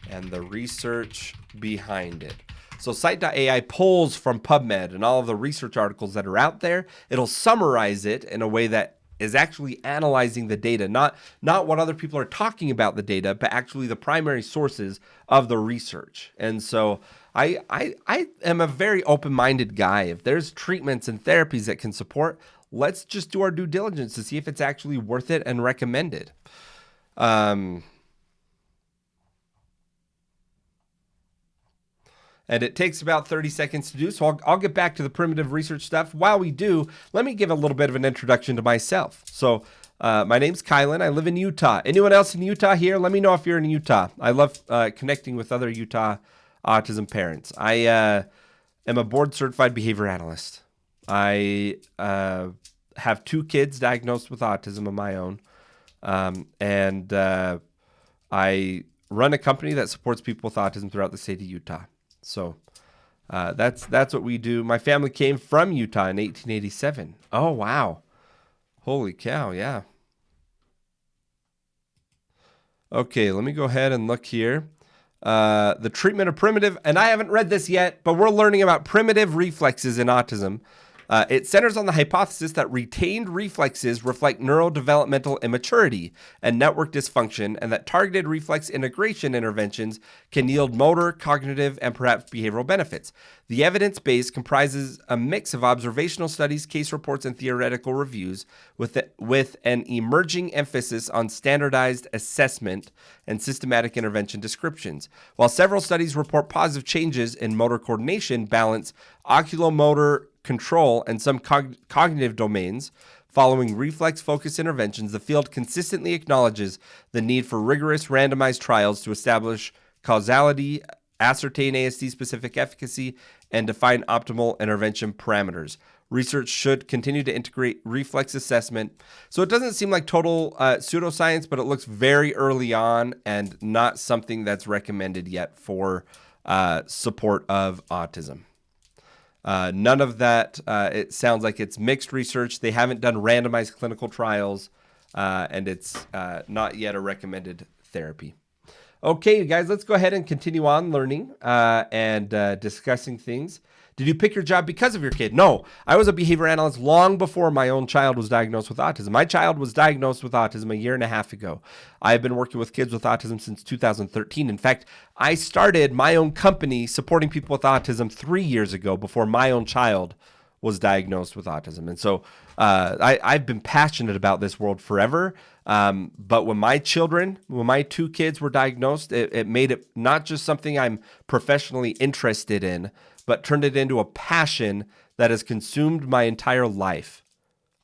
and the research behind it. So cite.ai pulls from PubMed and all of the research articles that are out there. It'll summarize it in a way that is actually analyzing the data, not what other people are talking about the data, but actually the primary sources of the research. And so I am a very open-minded guy. If there's treatments and therapies that can support, let's just do our due diligence to see if it's actually worth it and recommended. And it takes about 30 seconds to do, so I'll get back to the primitive research stuff. While we do, let me give a little bit of an introduction to myself. So my name's Kylan. I live in Utah. Anyone else in Utah here? Let me know if you're in Utah. I love connecting with other Utah autism parents. I am a board-certified behavior analyst. I have 2 kids diagnosed with autism of my own, and I run a company that supports people with autism throughout the state of Utah. So that's what we do. My family came from Utah in 1887. Oh, wow. Holy cow, yeah. Okay, let me go ahead and look here. The treatment of primitive, and I haven't read this yet, but we're learning about primitive reflexes in autism. It centers on the hypothesis that retained reflexes reflect neurodevelopmental immaturity and network dysfunction, and that targeted reflex integration interventions can yield motor, cognitive, and perhaps behavioral benefits. The evidence base comprises a mix of observational studies, case reports, and theoretical reviews, with an emerging emphasis on standardized assessment and systematic intervention descriptions. While several studies report positive changes in motor coordination, balance, oculomotor control, and some cognitive domains, following reflex-focused interventions, the field consistently acknowledges the need for rigorous randomized trials to establish causality, ascertain ASD-specific efficacy, and define optimal intervention parameters. Research should continue to integrate reflex assessment. So it doesn't seem like total pseudoscience, but it looks very early on and not something that's recommended yet for support of autism. None of that, it sounds like it's mixed research. They haven't done randomized clinical trials, and it's not yet a recommended therapy. Okay, you guys, let's go ahead and continue on learning and discussing things. Did you pick your job because of your kid? No, I was a behavior analyst long before my own child was diagnosed with autism. My child was diagnosed with autism 1.5 years ago. I've been working with kids with autism since 2013. In fact, I started my own company supporting people with autism 3 years ago before my own child was diagnosed with autism. And so I've been passionate about this world forever. But when my 2 kids were diagnosed, it made it not just something I'm professionally interested in, but turned it into a passion that has consumed my entire life.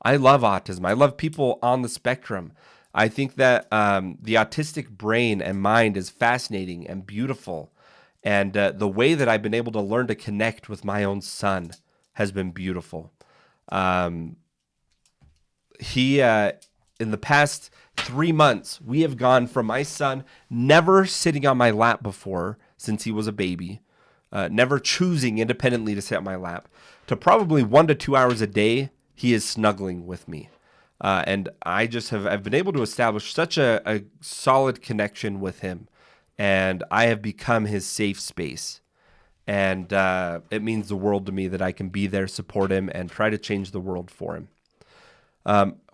I love autism. I love people on the spectrum. I think that the autistic brain and mind is fascinating and beautiful. And the way that I've been able to learn to connect with my own son has been beautiful. He in the past 3 months, we have gone from my son never sitting on my lap before since he was a baby, never choosing independently to sit on my lap, to probably 1 to 2 hours a day, he is snuggling with me. And I've been able to establish such a solid connection with him, and I have become his safe space. And it means the world to me that I can be there, support him, and try to change the world for him.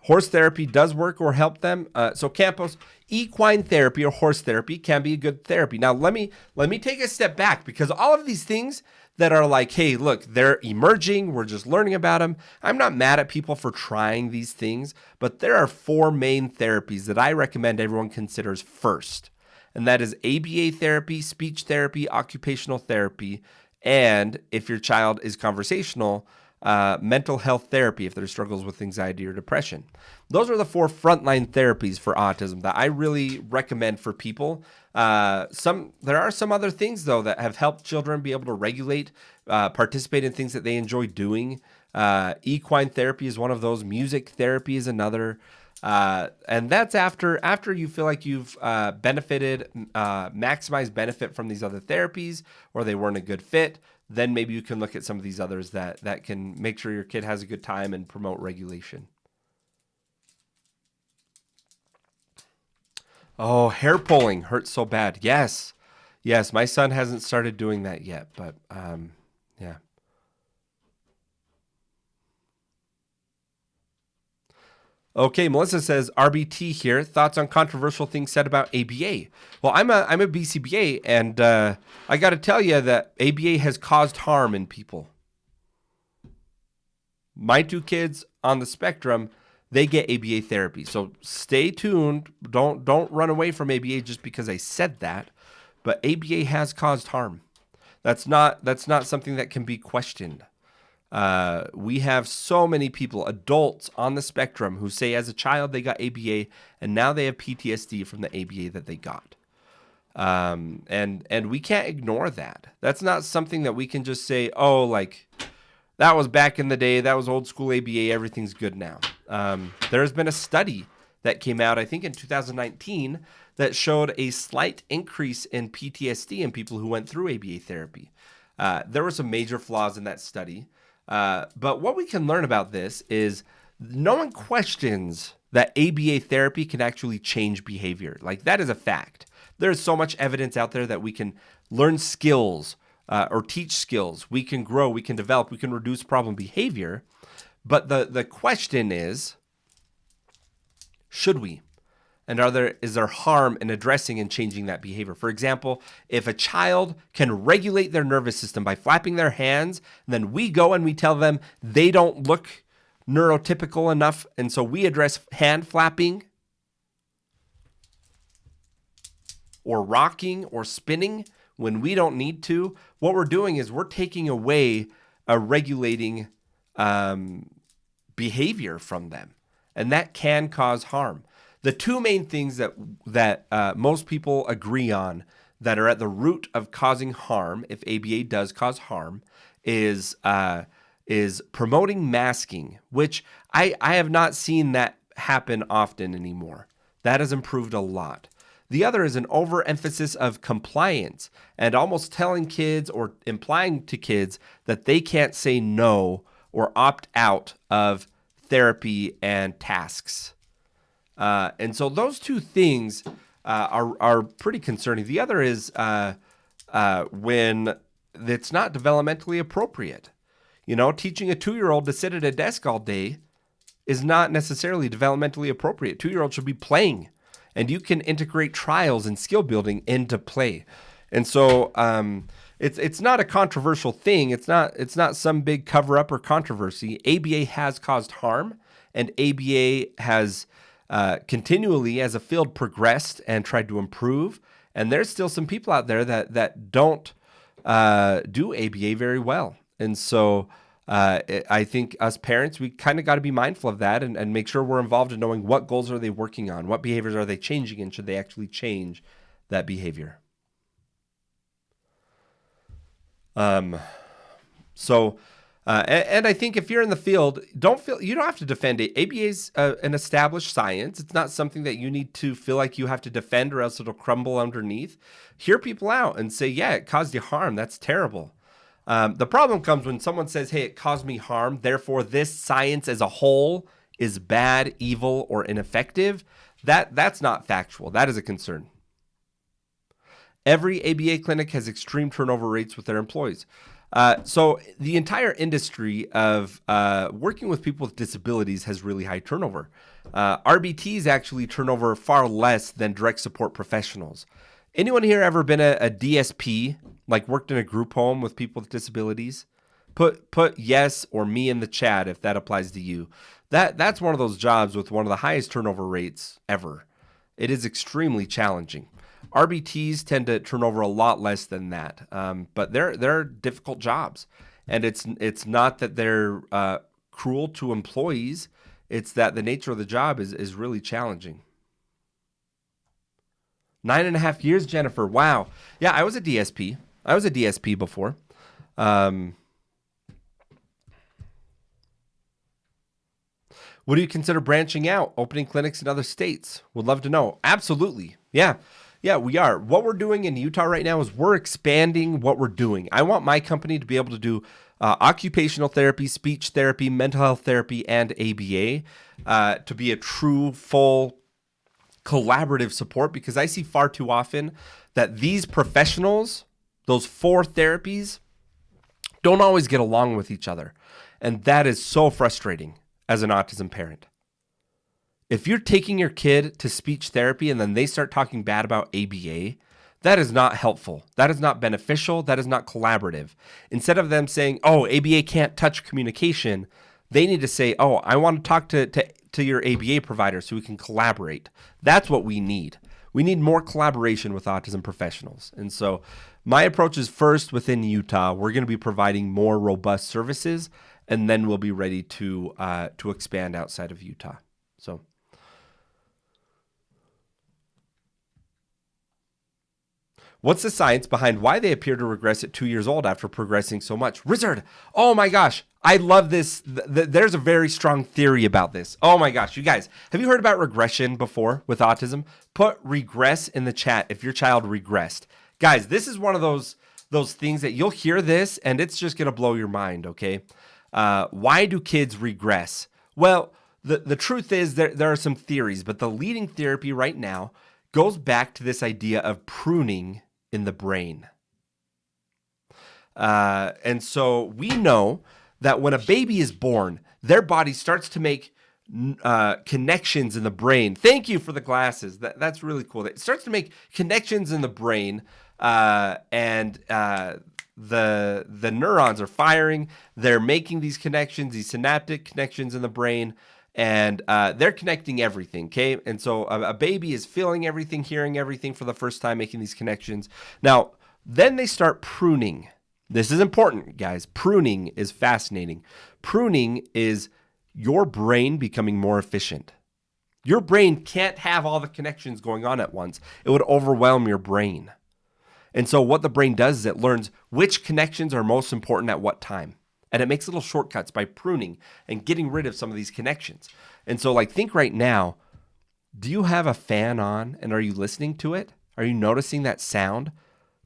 Horse therapy does work or help them. So Campos, equine therapy or horse therapy can be a good therapy. Now, let me take a step back, because all of these things that are like, hey, look, they're emerging, we're just learning about them. I'm not mad at people for trying these things, but there are 4 main therapies that I recommend everyone considers first. And that is ABA therapy, speech therapy, occupational therapy, and if your child is conversational, mental health therapy if there are struggles with anxiety or depression. Those are the 4 frontline therapies for autism that I really recommend for people. There are some other things, though, that have helped children be able to regulate, participate in things that they enjoy doing. Equine therapy is one of those. Music therapy is another. And that's after you feel like you've benefited, maximized benefit from these other therapies, or they weren't a good fit. Then maybe you can look at some of these others that can make sure your kid has a good time and promote regulation. Oh, hair pulling hurts so bad. Yes. My son hasn't started doing that yet, but yeah. Okay, Melissa says, RBT here. Thoughts on controversial things said about ABA? Well, I'm a BCBA, and I got to tell you that ABA has caused harm in people. My 2 kids on the spectrum, they get ABA therapy. So stay tuned. Don't run away from ABA just because I said that. But ABA has caused harm. That's not something that can be questioned. We have so many people, adults on the spectrum, who say as a child they got ABA and now they have PTSD from the ABA that they got. And we can't ignore that. That's not something that we can just say, oh, like that was back in the day, that was old school ABA, everything's good now. There has been a study that came out, I think in 2019, that showed a slight increase in PTSD in people who went through ABA therapy. There were some major flaws in that study. But what we can learn about this is no one questions that ABA therapy can actually change behavior. Like, that is a fact. There's so much evidence out there that we can learn skills or teach skills. We can grow, we can develop, we can reduce problem behavior. But the question is, should we? And is there harm in addressing and changing that behavior? For example, if a child can regulate their nervous system by flapping their hands, and then we go and we tell them they don't look neurotypical enough, and so we address hand flapping or rocking or spinning when we don't need to, what we're doing is we're taking away a regulating behavior from them, and that can cause harm. The 2 main things that most people agree on that are at the root of causing harm, if ABA does cause harm, is promoting masking, which I have not seen that happen often anymore. That has improved a lot. The other is an overemphasis of compliance and almost telling kids or implying to kids that they can't say no or opt out of therapy and tasks. And so those 2 things are pretty concerning. The other is when it's not developmentally appropriate. You know, teaching a 2-year-old to sit at a desk all day is not necessarily developmentally appropriate. 2-year-olds should be playing, and you can integrate trials and skill building into play. And so it's not a controversial thing. It's not some big cover up or controversy. ABA has caused harm, and ABA has continually, as a field, progressed and tried to improve. And there's still some people out there that don't do ABA very well. And so I think us parents, we kind of got to be mindful of that and make sure we're involved in knowing what goals are they working on, what behaviors are they changing, and should they actually change that behavior. So And I think if you're in the field, you don't have to defend it. ABA is an established science. It's not something that you need to feel like you have to defend or else it'll crumble underneath. Hear people out and say, yeah, it caused you harm. That's terrible. The problem comes when someone says, hey, it caused me harm, therefore this science as a whole is bad, evil, or ineffective. That's not factual. That is a concern. Every ABA clinic has extreme turnover rates with their employees. So the entire industry of working with people with disabilities has really high turnover. RBTs actually turn over far less than direct support professionals. Anyone here ever been a DSP, like worked in a group home with people with disabilities? Put yes or me in the chat if that applies to you. That's one of those jobs with one of the highest turnover rates ever. It is extremely challenging. RBTs tend to turn over a lot less than that, but they're difficult jobs, and it's not that they're cruel to employees. It's that the nature of the job is really challenging. 9.5 years, Jennifer. Wow. Yeah, I was a DSP. I was a DSP before. Would you consider branching out, opening clinics in other states? Would love to know. Absolutely. Yeah. Yeah, we are. What we're doing in Utah right now is we're expanding what we're doing. I want my company to be able to do occupational therapy, speech therapy, mental health therapy, and ABA to be a true, full, collaborative support, because I see far too often that these professionals, those 4 therapies, don't always get along with each other. And that is so frustrating as an autism parent. If you're taking your kid to speech therapy and then they start talking bad about ABA, that is not helpful. That is not beneficial. That is not collaborative. Instead of them saying, oh, ABA can't touch communication, they need to say, oh, I want to talk to your ABA provider so we can collaborate. That's what we need. We need more collaboration with autism professionals. And so my approach is first within Utah. We're going to be providing more robust services, and then we'll be ready to expand outside of Utah. So. What's the science behind why they appear to regress at 2 years old after progressing so much? Wizard, oh my gosh, I love this. There's a very strong theory about this. Oh my gosh, you guys, have you heard about regression before with autism? Put regress in the chat if your child regressed. Guys, this is one of those things that you'll hear this and it's just going to blow your mind, okay? Why do kids regress? Well, the truth is there are some theories, but the leading theory right now goes back to this idea of pruning in the brain. And so we know that when a baby is born, their body starts to make connections in the brain. Thank you for the glasses. That's really cool. It starts to make connections in the brain, and the neurons are firing. They're making these connections, these synaptic connections in the brain, and they're connecting everything, okay? And so a baby is feeling everything, hearing everything for the first time, making these connections. Now, then they start pruning. This is important, guys. Pruning is fascinating. Pruning is your brain becoming more efficient. Your brain can't have all the connections going on at once. It would overwhelm your brain. And so what the brain does is it learns which connections are most important at what time. And it makes little shortcuts by pruning and getting rid of some of these connections. And so think right now, do you have a fan on and are you listening to it? Are you noticing that sound?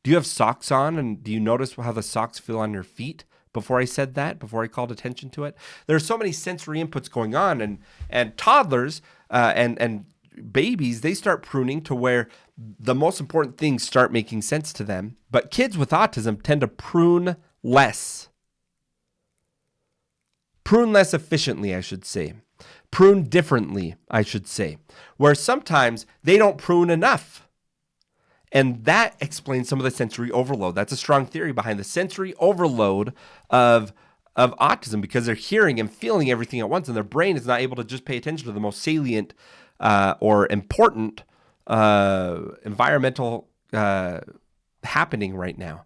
Do you have socks on and do you notice how the socks feel on your feet before I said that, before I called attention to it? There are so many sensory inputs going on, and toddlers and babies, they start pruning to where the most important things start making sense to them. But kids with autism tend to prune less. Prune less efficiently, I should say. Prune differently, I should say. Where sometimes they don't prune enough. And that explains some of the sensory overload. That's a strong theory behind the sensory overload of autism, because they're hearing and feeling everything at once, and their brain is not able to just pay attention to the most salient or important environmental happening right now.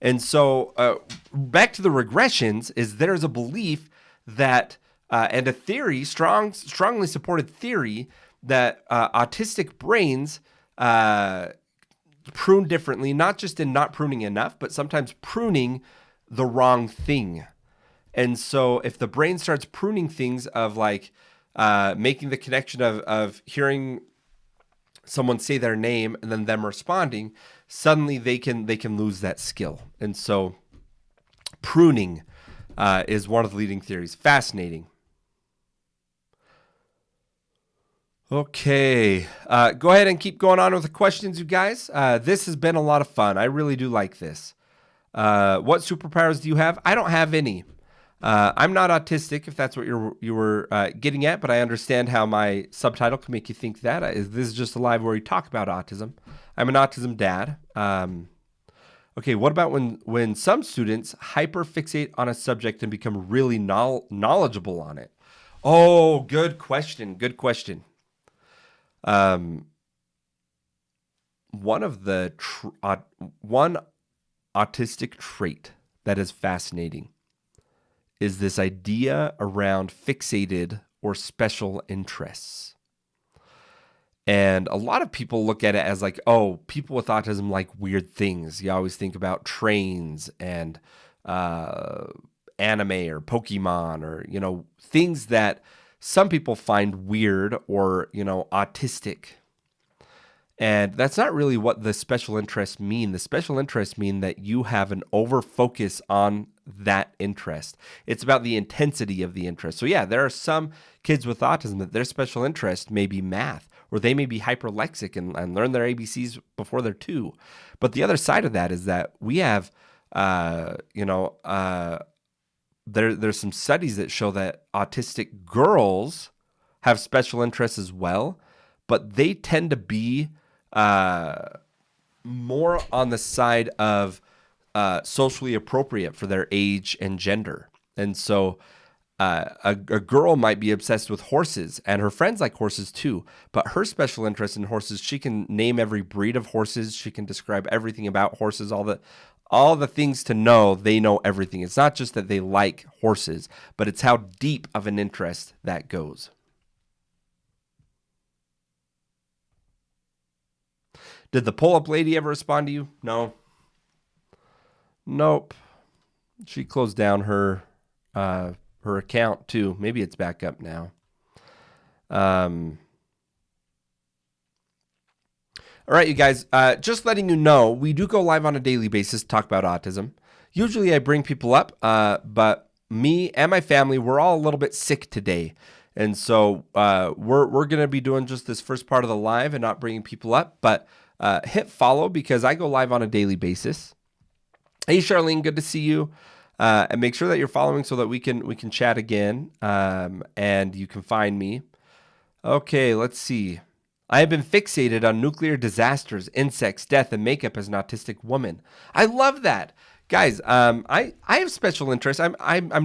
And so back to the regressions, is there's a belief that, and a theory, strongly supported theory, that autistic brains prune differently, not just in not pruning enough, but sometimes pruning the wrong thing. And so if the brain starts pruning things of like making the connection of hearing someone say their name and then them responding, suddenly they can lose that skill. And so pruning is one of the leading theories. Fascinating. Okay, go ahead and keep going on with the questions, you guys. This has been a lot of fun. I really do like this. What superpowers do you have? I don't have any. I'm not autistic, if that's what you were getting at, but I understand how my subtitle can make you think that. This is just a live where we talk about autism. I'm an autism dad. Okay, what about when some students hyperfixate on a subject and become really knowledgeable on it? Oh, good question. Good question. One autistic trait that is fascinating is this idea around fixated or special interests. And a lot of people look at it as like, oh, people with autism like weird things. You always think about trains and anime or Pokemon or, things that some people find weird or, autistic. And that's not really what the special interests mean. The special interests mean that you have an over focus on that interest. It's about the intensity of the interest. So yeah, there are some kids with autism that their special interest may be math, or they may be hyperlexic and learn their ABCs before they're 2. But the other side of that is that we have, there's some studies that show that autistic girls have special interests as well, but they tend to be more on the side of socially appropriate for their age and gender. And so a girl might be obsessed with horses, and her friends like horses too, but her special interest in horses, she can name every breed of horses. She can describe everything about horses, all the things to know. They know everything. It's not just that they like horses, but it's how deep of an interest that goes. Did the pull-up lady ever respond to you? No. Nope. She closed down her account too. Maybe it's back up now. All right, you guys. Just letting you know, we do go live on a daily basis to talk about autism. Usually I bring people up, but me and my family, we're all a little bit sick today. And so we're going to be doing just this first part of the live and not bringing people up, but hit follow because I go live on a daily basis. Hey, Charlene, good to see you. And make sure that you're following so that we can chat again, and you can find me. Okay, let's see. I have been fixated on nuclear disasters, insects, death, and makeup as an autistic woman. I love that. Guys, I have special interests. I'm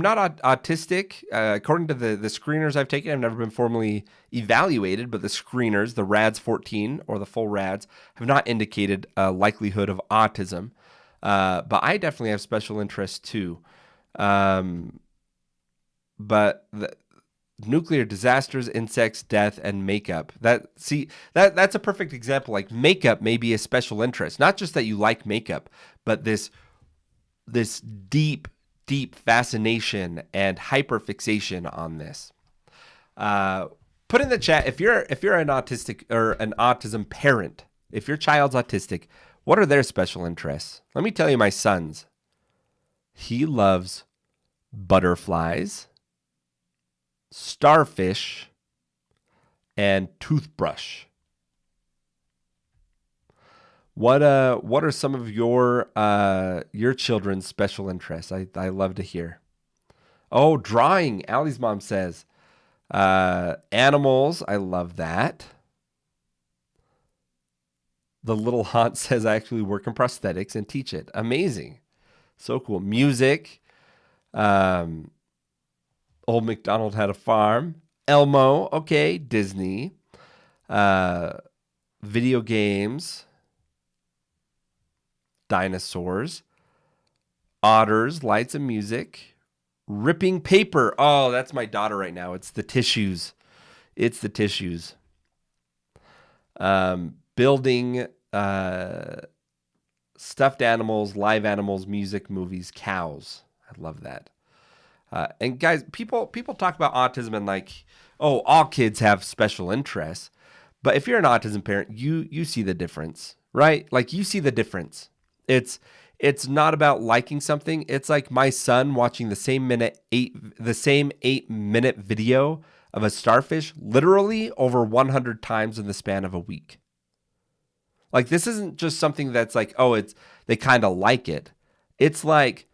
not autistic. According to the screeners I've taken, I've never been formally evaluated, but the screeners, the RADS 14 or the full RADS, have not indicated a likelihood of autism. But I definitely have special interests too. But the nuclear disasters, insects, death, and makeup. That's a perfect example. Like makeup may be a special interest. Not just that you like makeup, but this deep fascination and hyperfixation on this. Put in the chat if you're an autistic or an autism parent, if your child's autistic, what are their special interests? Let me tell you my son's. He loves butterflies, starfish, and toothbrush. What are some of your children's special interests? I love to hear. Oh, drawing. Allie's mom says. Animals. I love that. The little Haunt says I actually work in prosthetics and teach it. Amazing. So cool. Music. Old MacDonald had a farm. Elmo. Okay. Disney. Video games. Dinosaurs. Otters. Lights and music. Ripping paper. Oh, that's my daughter right now. It's the tissues. Building stuffed animals, live animals, music, movies, cows. I love that. And guys, people talk about autism and like, oh, all kids have special interests. But if you're an autism parent, you see the difference, right? Like you see the difference. It's not about liking something. It's like my son watching the same 8-minute video of a starfish literally over 100 times in the span of a week. Like this isn't just something that's like, oh, they kind of like it. It's like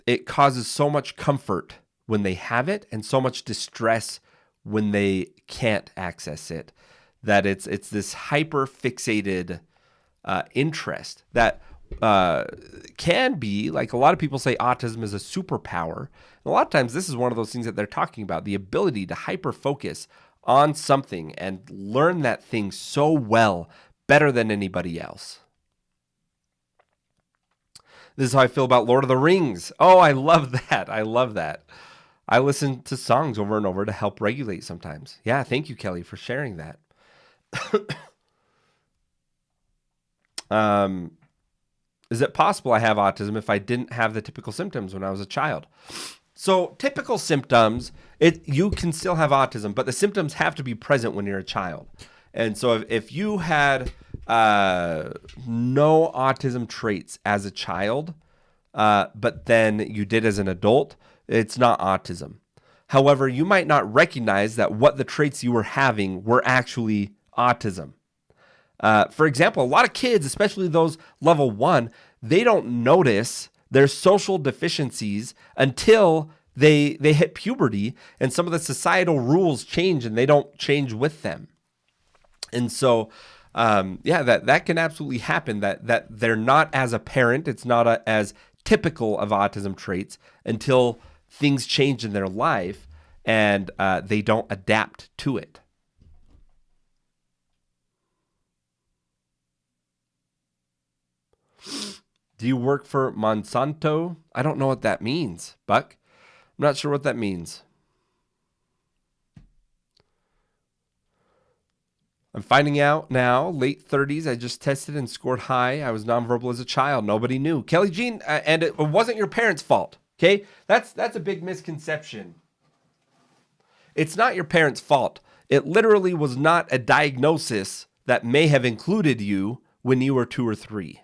it causes so much comfort when they have it and so much distress when they can't access it, that it's this hyper fixated interest that can be, like a lot of people say autism is a superpower. And a lot of times this is one of those things that they're talking about, the ability to hyper focus on something and learn that thing so well, better than anybody else. This is how I feel about Lord of the Rings. Oh, I love that. I love that. I listen to songs over and over to help regulate sometimes. Yeah, thank you, Kelly, for sharing that. Is it possible I have autism if I didn't have the typical symptoms when I was a child? So typical symptoms, you can still have autism, but the symptoms have to be present when you're a child. And so if you had no autism traits as a child, but then you did as an adult, it's not autism. However, you might not recognize that what the traits you were having were actually autism. For example, a lot of kids, especially those level 1, they don't notice their social deficiencies until they hit puberty and some of the societal rules change and they don't change with them. And so, that can absolutely happen, that they're not as apparent, it's not as typical of autism traits until things change in their life and they don't adapt to it. Do you work for Monsanto? I don't know what that means, Buck. I'm not sure what that means. I'm finding out now, late 30s, I just tested and scored high. I was nonverbal as a child. Nobody knew. Kelly Jean, and it wasn't your parents' fault, okay? That's a big misconception. It's not your parents' fault. It literally was not a diagnosis that may have included you when you were 2 or 3.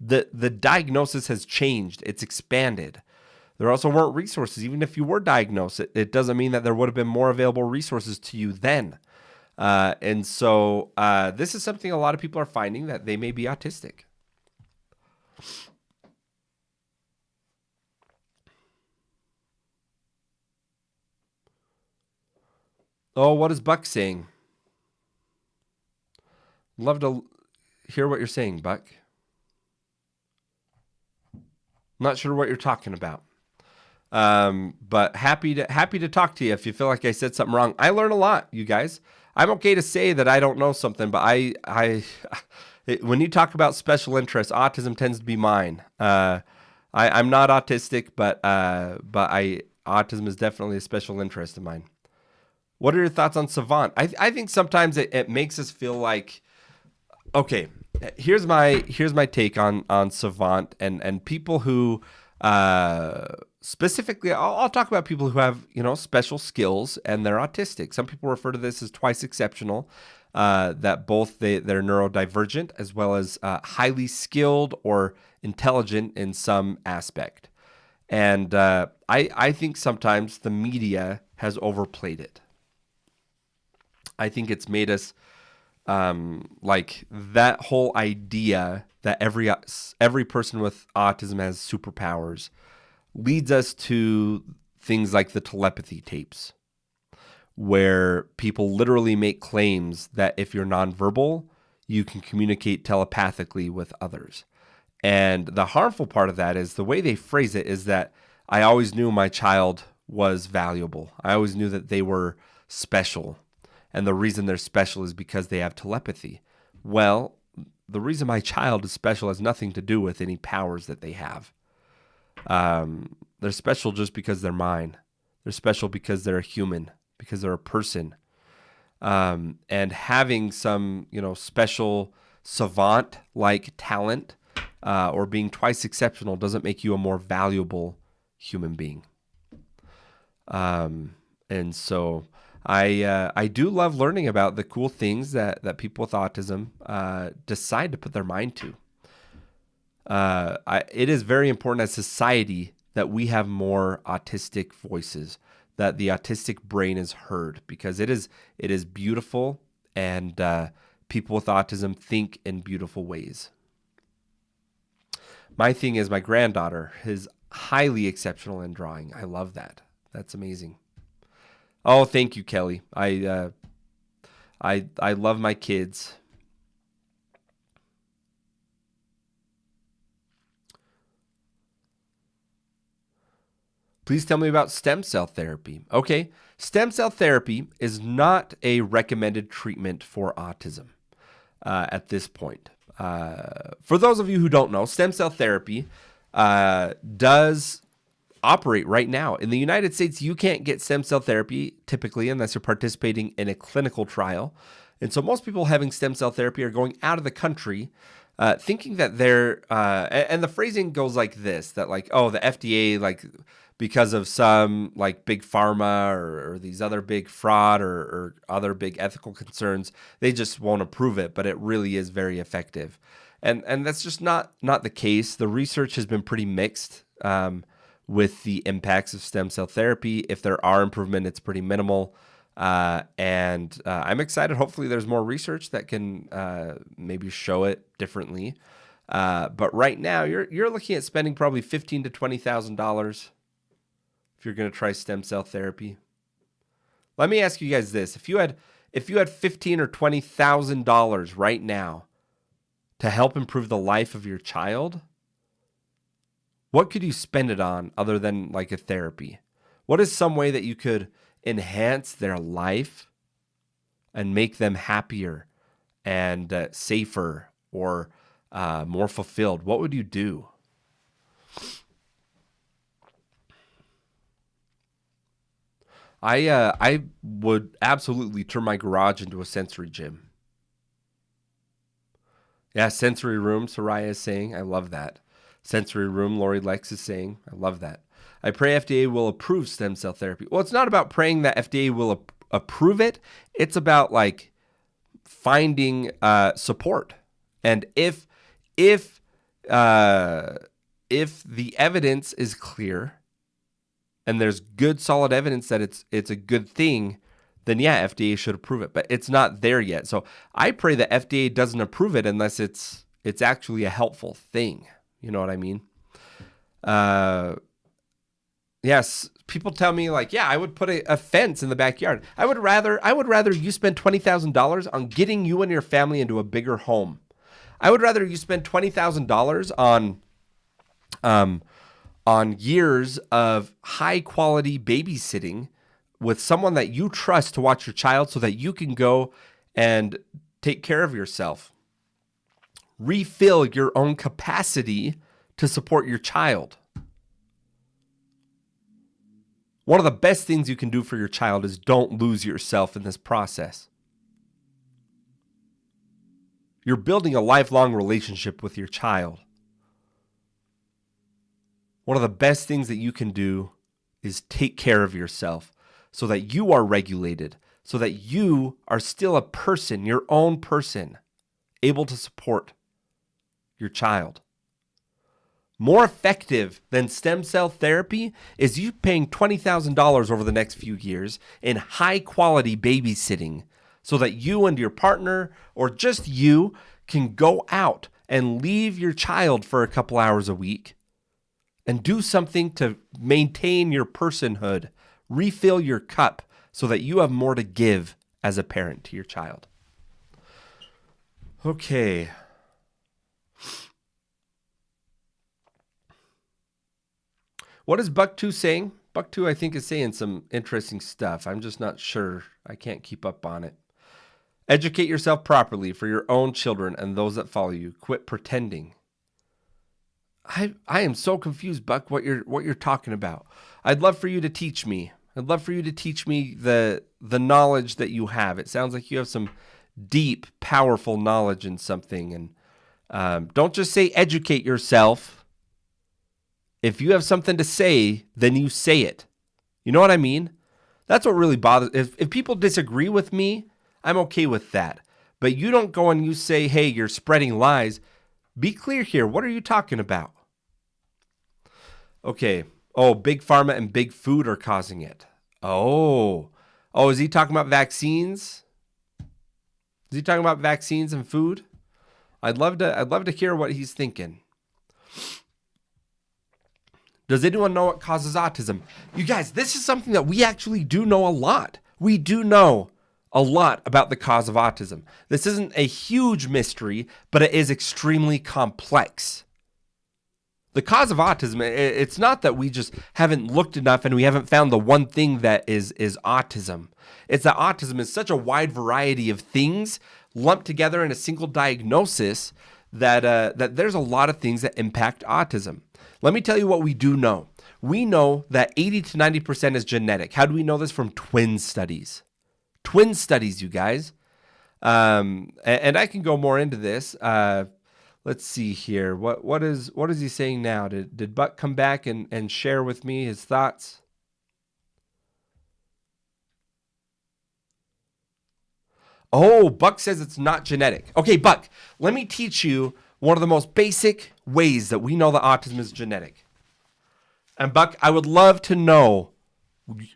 The diagnosis has changed. It's expanded. There also weren't resources. Even if you were diagnosed, it doesn't mean that there would have been more available resources to you then. And so this is something a lot of people are finding, that they may be autistic. Oh, what is Buck saying? Love to hear what you're saying, Buck. Not sure what you're talking about. But happy to talk to you if you feel like I said something wrong. I learn a lot, you guys. I'm okay to say that I don't know something, but when you talk about special interests, autism tends to be mine. I'm not autistic, but autism is definitely a special interest of mine. What are your thoughts on Savant? I think sometimes it makes us feel like, okay, here's my take on Savant and people who specifically, I'll talk about people who have, special skills and they're autistic. Some people refer to this as twice exceptional, that both they're neurodivergent as well as highly skilled or intelligent in some aspect. And I think sometimes the media has overplayed it. I think it's made us like that whole idea that every person with autism has superpowers leads us to things like the telepathy tapes, where people literally make claims that if you're nonverbal, you can communicate telepathically with others. And the harmful part of that is the way they phrase it is that I always knew my child was valuable. I always knew that they were special. And the reason they're special is because they have telepathy. Well, the reason my child is special has nothing to do with any powers that they have. They're special just because they're mine. They're special because they're a human, because they're a person. And having some, special savant-like talent or being twice exceptional doesn't make you a more valuable human being. And so I do love learning about the cool things that people with autism decide to put their mind to. It is very important as society that we have more autistic voices, that the autistic brain is heard, because it is beautiful, and people with autism think in beautiful ways. My thing is my granddaughter is highly exceptional in drawing. I love that. That's amazing. Oh, thank you, Kelly. I love my kids. Please tell me about stem cell therapy. Okay, stem cell therapy is not a recommended treatment for autism at this point. For those of you who don't know, stem cell therapy does operate right now. In the United States, you can't get stem cell therapy typically unless you're participating in a clinical trial. And so most people having stem cell therapy are going out of the country thinking that they're, and the phrasing goes like this, that like, oh, the FDA, like, because of some like big pharma or these other big fraud or other big ethical concerns, they just won't approve it, but it really is very effective. And that's just not the case. The research has been pretty mixed with the impacts of stem cell therapy. If there are improvement, it's pretty minimal. And I'm excited. Hopefully there's more research that can maybe show it differently. But right now you're looking at spending probably $15,000 to $20,000 if you're going to try stem cell therapy. Let me ask you guys this. If you had $15,000 or $20,000 right now to help improve the life of your child, what could you spend it on other than like a therapy? What is some way that you could enhance their life and make them happier and safer or more fulfilled? What would you do? I would absolutely turn my garage into a sensory gym. Yeah, sensory room, Soraya is saying. I love that. Sensory room, Lori Lex is saying. I love that. I pray FDA will approve stem cell therapy. Well, it's not about praying that FDA will approve it. It's about like finding support. And if the evidence is clear and there's good solid evidence that it's a good thing, then yeah, FDA should approve it. But it's not there yet. So I pray that FDA doesn't approve it unless it's actually a helpful thing. You know what I mean? Yes, people tell me like, yeah, I would put a fence in the backyard. I would rather you spend $20,000 on getting you and your family into a bigger home. I would rather you spend $20,000 on years of high quality babysitting with someone that you trust to watch your child so that you can go and take care of yourself. Refill your own capacity to support your child. One of the best things you can do for your child is don't lose yourself in this process. You're building a lifelong relationship with your child. One of the best things that you can do is take care of yourself so that you are regulated, so that you are still a person, your own person, able to support your child. More effective than stem cell therapy is you paying $20,000 over the next few years in high quality babysitting so that you and your partner or just you can go out and leave your child for a couple hours a week and do something to maintain your personhood, refill your cup so that you have more to give as a parent to your child. Okay. What is Buck 2 saying? Buck 2, I think, is saying some interesting stuff. I'm just not sure. I can't keep up on it. Educate yourself properly for your own children and those that follow you. Quit pretending. I am so confused, Buck, what you're talking about. I'd love for you to teach me. I'd love for you to teach me the knowledge that you have. It sounds like you have some deep, powerful knowledge in something. And don't just say educate yourself. If you have something to say, then you say it. You know what I mean? That's what really bothers. If people disagree with me, I'm okay with that. But you don't go and you say, hey, you're spreading lies. Be clear here. What are you talking about? Okay. Oh, big pharma and big food are causing it. Oh, is he talking about vaccines? Is he talking about vaccines and food? I'd love to hear what he's thinking. Does anyone know what causes autism? You guys, this is something that we actually do know a lot. We do know a lot about the cause of autism. This isn't a huge mystery, but it is extremely complex. The cause of autism, it's not that we just haven't looked enough and we haven't found the one thing that is autism. It's that autism is such a wide variety of things lumped together in a single diagnosis that there's a lot of things that impact autism. Let me tell you what we do know. We know that 80 to 90% is genetic. How do we know this? From twin studies. Twin studies, you guys. And I can go more into this. Let's see here. What is he saying now? Did Buck come back and share with me his thoughts? Oh, Buck says it's not genetic. Okay, Buck, let me teach you one of the most basic ways that we know that autism is genetic. And Buck, I would love to know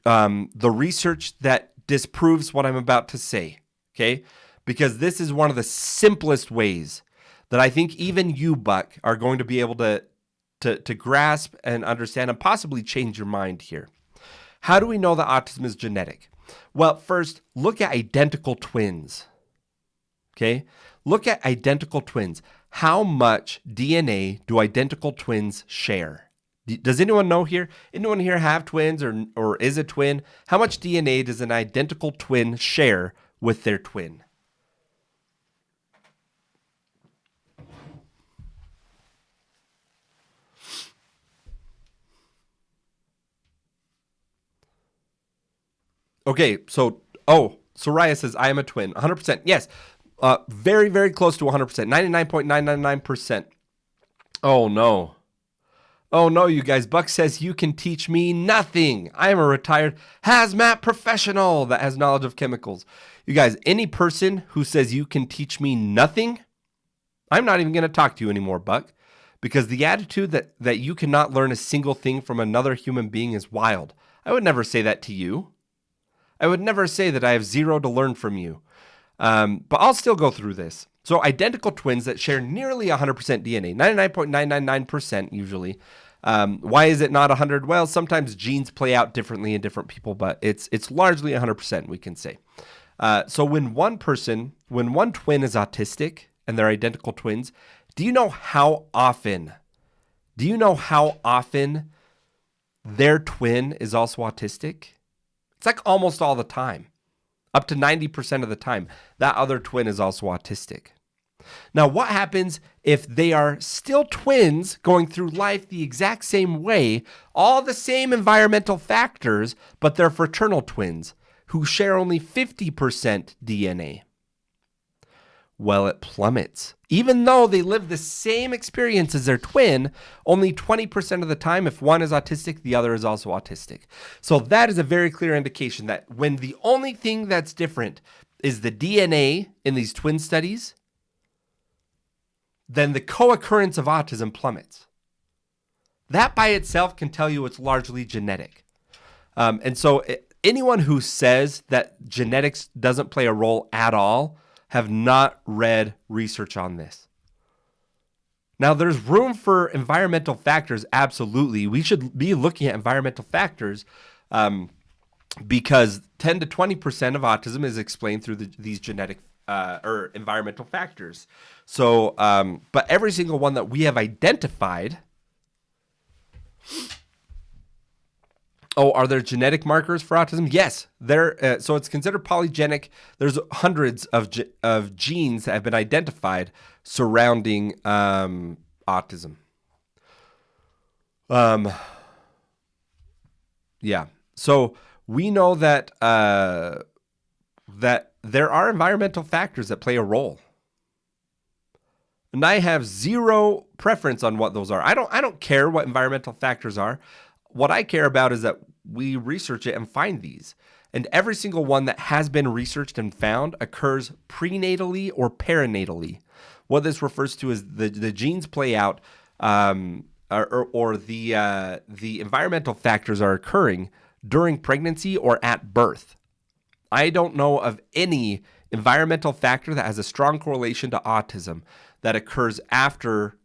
the research that disproves what I'm about to say, okay? Because this is one of the simplest ways that I think even you, Buck, are going to be able to grasp and understand and possibly change your mind here. How do we know that autism is genetic? Well, first, look at identical twins. Okay? Look at identical twins. How much DNA do identical twins share? Does anyone know here? Anyone here have twins or is a twin? How much DNA does an identical twin share with their twin? Okay, so, Soraya says, I am a twin. 100%. Yes, very, very close to 100%. 99.999%. Oh, no. Oh, no, you guys. Buck says, you can teach me nothing. I am a retired hazmat professional that has knowledge of chemicals. You guys, any person who says you can teach me nothing, I'm not even going to talk to you anymore, Buck, because the attitude that you cannot learn a single thing from another human being is wild. I would never say that to you. I would never say that I have zero to learn from you. But I'll still go through this. So identical twins that share nearly 100% DNA, 99.999% usually. Why is it not 100? Well, sometimes genes play out differently in different people, but it's largely 100%, we can say. So when one twin is autistic and they're identical twins, do you know how often their twin is also autistic? It's like almost all the time, up to 90% of the time, that other twin is also autistic. Now, what happens if they are still twins going through life the exact same way, all the same environmental factors, but they're fraternal twins who share only 50% DNA? Well, it plummets. Even though they live the same experience as their twin, only 20% of the time, if one is autistic, the other is also autistic. So that is a very clear indication that when the only thing that's different is the DNA in these twin studies, then the co-occurrence of autism plummets. That by itself can tell you it's largely genetic. And so anyone who says that genetics doesn't play a role at all have not read research on this. Now, there's room for environmental factors, absolutely. We should be looking at environmental factors because 10 to 20% of autism is explained through these genetic or environmental factors. So, but every single one that we have identified. Oh, are there genetic markers for autism? Yes, so it's considered polygenic. There's hundreds of genes that have been identified surrounding autism. Yeah. So we know that that there are environmental factors that play a role, and I have zero preference on what those are. I don't care what environmental factors are. What I care about is that we research it and find these. And every single one that has been researched and found occurs prenatally or perinatally. What this refers to is the genes play out, or the environmental factors are occurring during pregnancy or at birth. I don't know of any environmental factor that has a strong correlation to autism that occurs after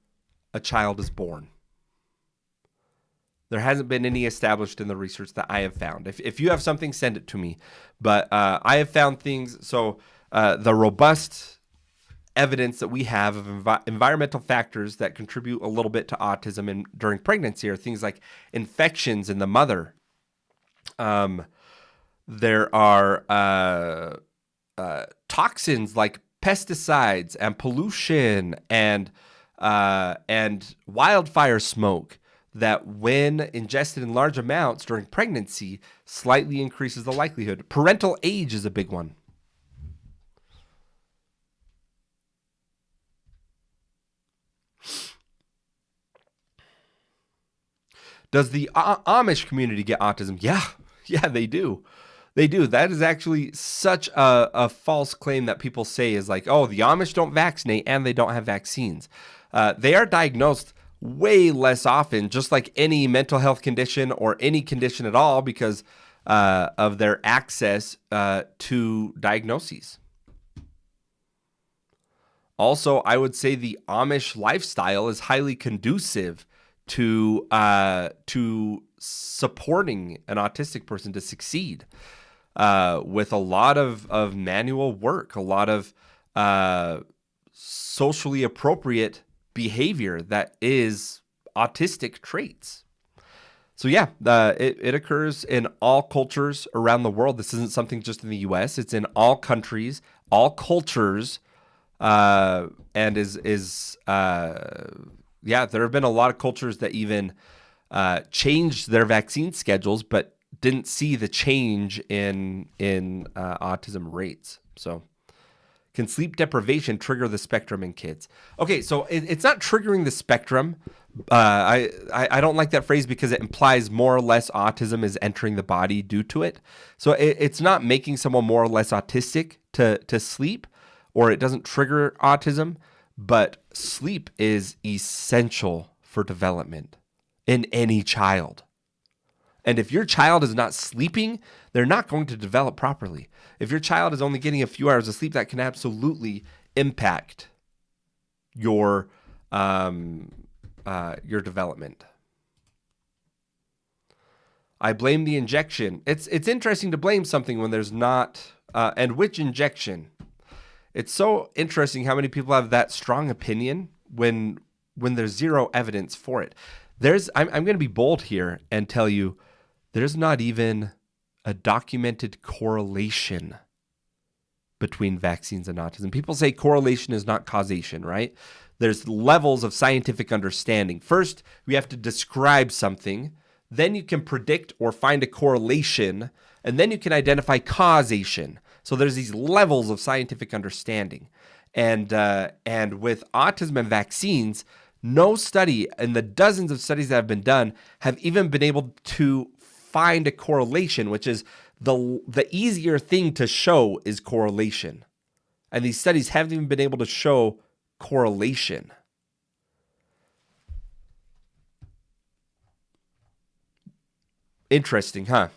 a child is born. There hasn't been any established in the research that I have found. If you have something, send it to me. But I have found things. So the robust evidence that we have of environmental factors that contribute a little bit to autism during pregnancy are things like infections in the mother. There are toxins like pesticides and pollution and wildfire smoke that, when ingested in large amounts during pregnancy, slightly increases the likelihood. Parental age is a big one. Does the Amish community get autism? Yeah, they do. They do. That is actually such a false claim that people say is like, oh, the Amish don't vaccinate and they don't have vaccines. They are diagnosed way less often, just like any mental health condition or any condition at all, because of their access to diagnoses. Also, I would say the Amish lifestyle is highly conducive to supporting an autistic person to succeed, with a lot of manual work, a lot of socially appropriate behavior that is autistic traits. So yeah, it occurs in all cultures around the world. This isn't something just in the US. It's in all countries, all cultures, and there have been a lot of cultures that even changed their vaccine schedules, but didn't see the change in autism rates. So, can sleep deprivation trigger the spectrum in kids? Okay, so it's not triggering the spectrum. I don't like that phrase because it implies more or less autism is entering the body due to it. So it's not making someone more or less autistic to sleep, or it doesn't trigger autism, but sleep is essential for development in any child. And if your child is not sleeping, they're not going to develop properly. If your child is only getting a few hours of sleep, that can absolutely impact your development. I blame the injection. It's interesting to blame something when there's not, and which injection? It's so interesting how many people have that strong opinion when there's zero evidence for it. I'm going to be bold here and tell you there's not even a documented correlation between vaccines and autism. People say correlation is not causation, right? There's levels of scientific understanding. First, we have to describe something. Then you can predict or find a correlation. And then you can identify causation. So there's these levels of scientific understanding. And with autism and vaccines, no study, and the dozens of studies that have been done, have even been able to find a correlation, which is the easier thing to show is correlation. And these studies haven't even been able to show correlation. Interesting, huh?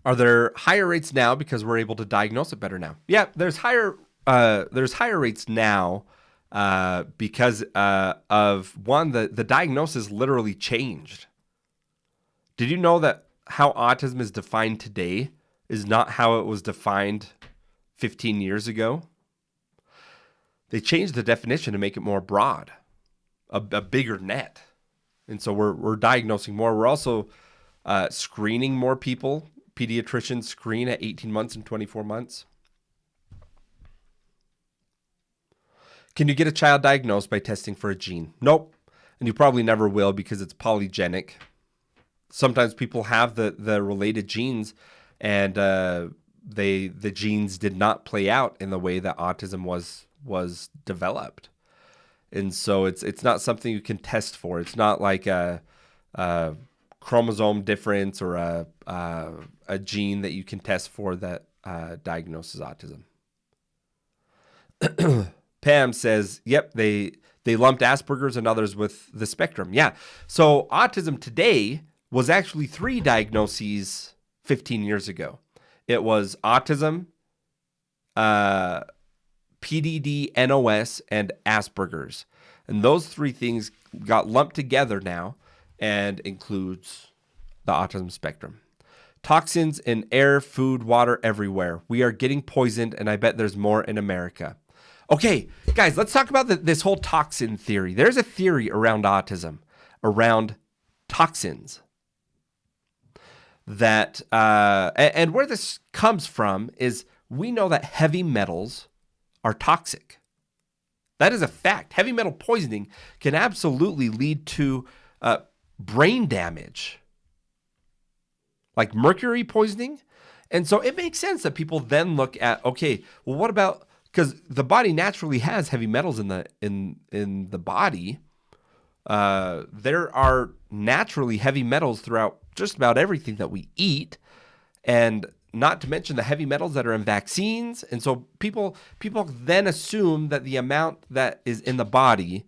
Are there higher rates now because we're able to diagnose it better now? Yeah, there's higher rates now because of one, the diagnosis literally changed. Did you know that how autism is defined today is not how it was defined 15 years ago? They changed the definition to make it more broad, a bigger net. And so we're diagnosing more. We're also screening more people. Pediatricians screen at 18 months and 24 months. Can you get a child diagnosed by testing for a gene? Nope. And you probably never will because it's polygenic. Sometimes people have the related genes and the genes did not play out in the way that autism was developed. And so it's not something you can test for. It's not like a chromosome difference or a gene that you can test for that diagnoses autism. Pam says, yep, they lumped Asperger's and others with the spectrum. Yeah. So autism today was actually 3 diagnoses 15 years ago. It was autism, PDD, NOS, and Asperger's. And those 3 things got lumped together now and includes the autism spectrum. Toxins in air, food, water, everywhere. We are getting poisoned, and I bet there's more in America. Okay, guys, let's talk about this whole toxin theory. There's a theory around autism, around toxins. That and where this comes from is we know that heavy metals are toxic. That is a fact. Heavy metal poisoning can absolutely lead to brain damage, like mercury poisoning. And so it makes sense that people then look at, okay, well, what about, because the body naturally has heavy metals in the body. There are naturally heavy metals throughout just about everything that we eat, and not to mention the heavy metals that are in vaccines. And so people then assume that the amount that is in the body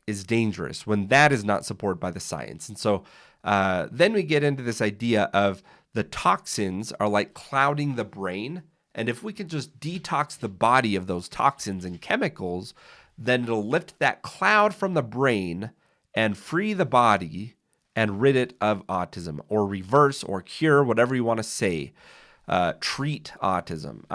is dangerous when that is not supported by the science. And so then we get into this idea of the toxins are like clouding the brain. And if we can just detox the body of those toxins and chemicals, then it'll lift that cloud from the brain and free the body and rid it of autism, or reverse or cure, whatever you want to say, treat autism.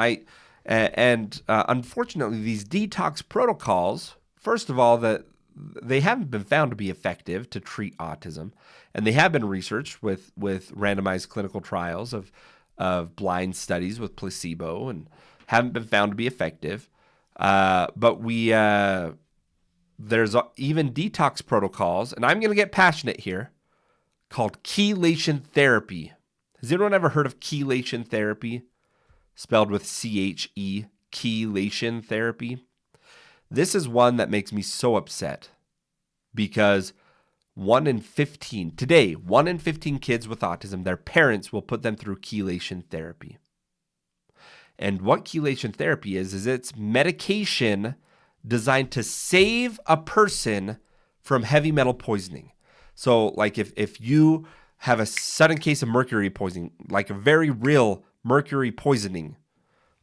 Unfortunately, these detox protocols, first of all, that they haven't been found to be effective to treat autism, and they have been researched with randomized clinical trials of blind studies with placebo, and haven't been found to be effective. But there's even detox protocols, and I'm going to get passionate here, called chelation therapy. Has anyone ever heard of chelation therapy? Spelled with C-H-E, chelation therapy. This is one that makes me so upset because 1 in 15 kids with autism, their parents will put them through chelation therapy. And what chelation therapy is it's medication designed to save a person from heavy metal poisoning. So like if you have a sudden case of mercury poisoning, like a very real mercury poisoning,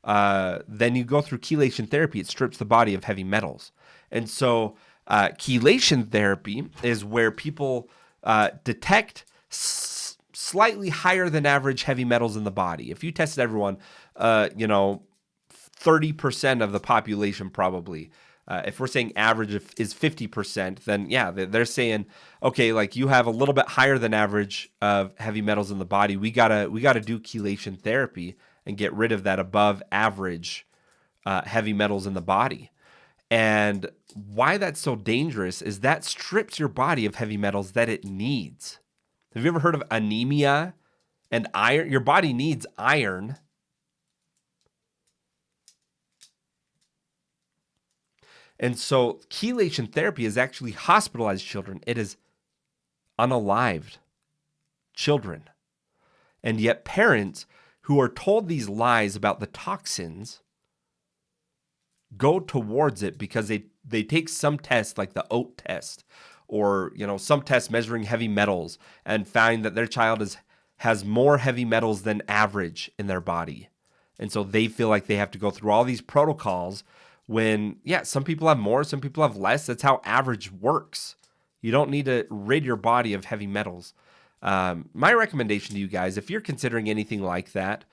then you go through chelation therapy. It strips the body of heavy metals. And so chelation therapy is where people detect slightly higher than average heavy metals in the body. If you tested everyone, 30% of the population probably. If we're saying average is 50%, then yeah, they're saying, okay, like you have a little bit higher than average of heavy metals in the body. We gotta do chelation therapy and get rid of that above average heavy metals in the body. And why that's so dangerous is that strips your body of heavy metals that it needs. Have you ever heard of anemia and iron? Your body needs iron. And so chelation therapy is actually hospitalized children. It is unalived children. And yet parents who are told these lies about the toxins go towards it because they take some test like the OAT test or some test measuring heavy metals and find that their child has more heavy metals than average in their body. And so they feel like they have to go through all these protocols when, yeah, some people have more, some people have less. That's how average works. You don't need to rid your body of heavy metals. My recommendation to you guys, if you're considering anything like that,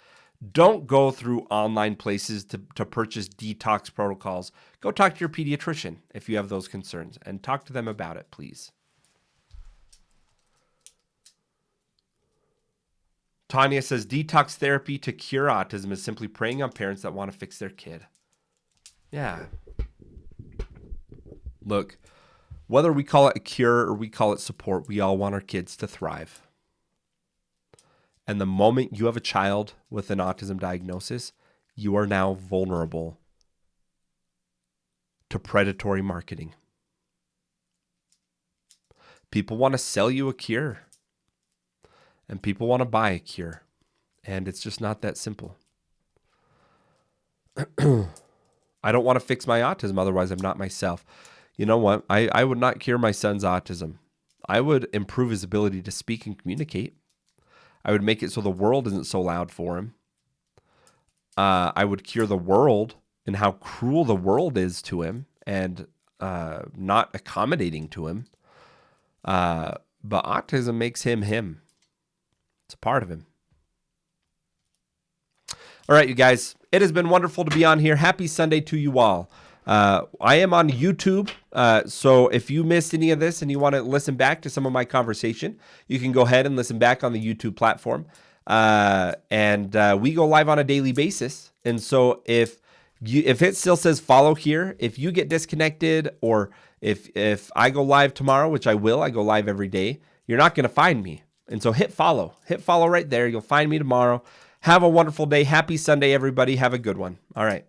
don't go through online places to purchase detox protocols. Go talk to your pediatrician if you have those concerns and talk to them about it, please. Tanya says, detox therapy to cure autism is simply preying on parents that want to fix their kid. Yeah. Look, whether we call it a cure or we call it support, we all want our kids to thrive. And the moment you have a child with an autism diagnosis, you are now vulnerable to predatory marketing. People want to sell you a cure, and people want to buy a cure, and it's just not that simple. I don't want to fix my autism, otherwise I'm not myself. You know what? I would not cure my son's autism. I would improve his ability to speak and communicate. I would make it so the world isn't so loud for him. I would cure the world and how cruel the world is to him and not accommodating to him. But autism makes him him. It's a part of him. All right, you guys, it has been wonderful to be on here. Happy Sunday to you all. I am on YouTube, so if you missed any of this and you want to listen back to some of my conversation, you can go ahead and listen back on the YouTube platform. And we go live on a daily basis. And so if it still says follow here, if you get disconnected, or if I go live tomorrow, which I will, I go live every day, you're not going to find me. And so hit follow right there. You'll find me tomorrow. Have a wonderful day. Happy Sunday, everybody. Have a good one. All right.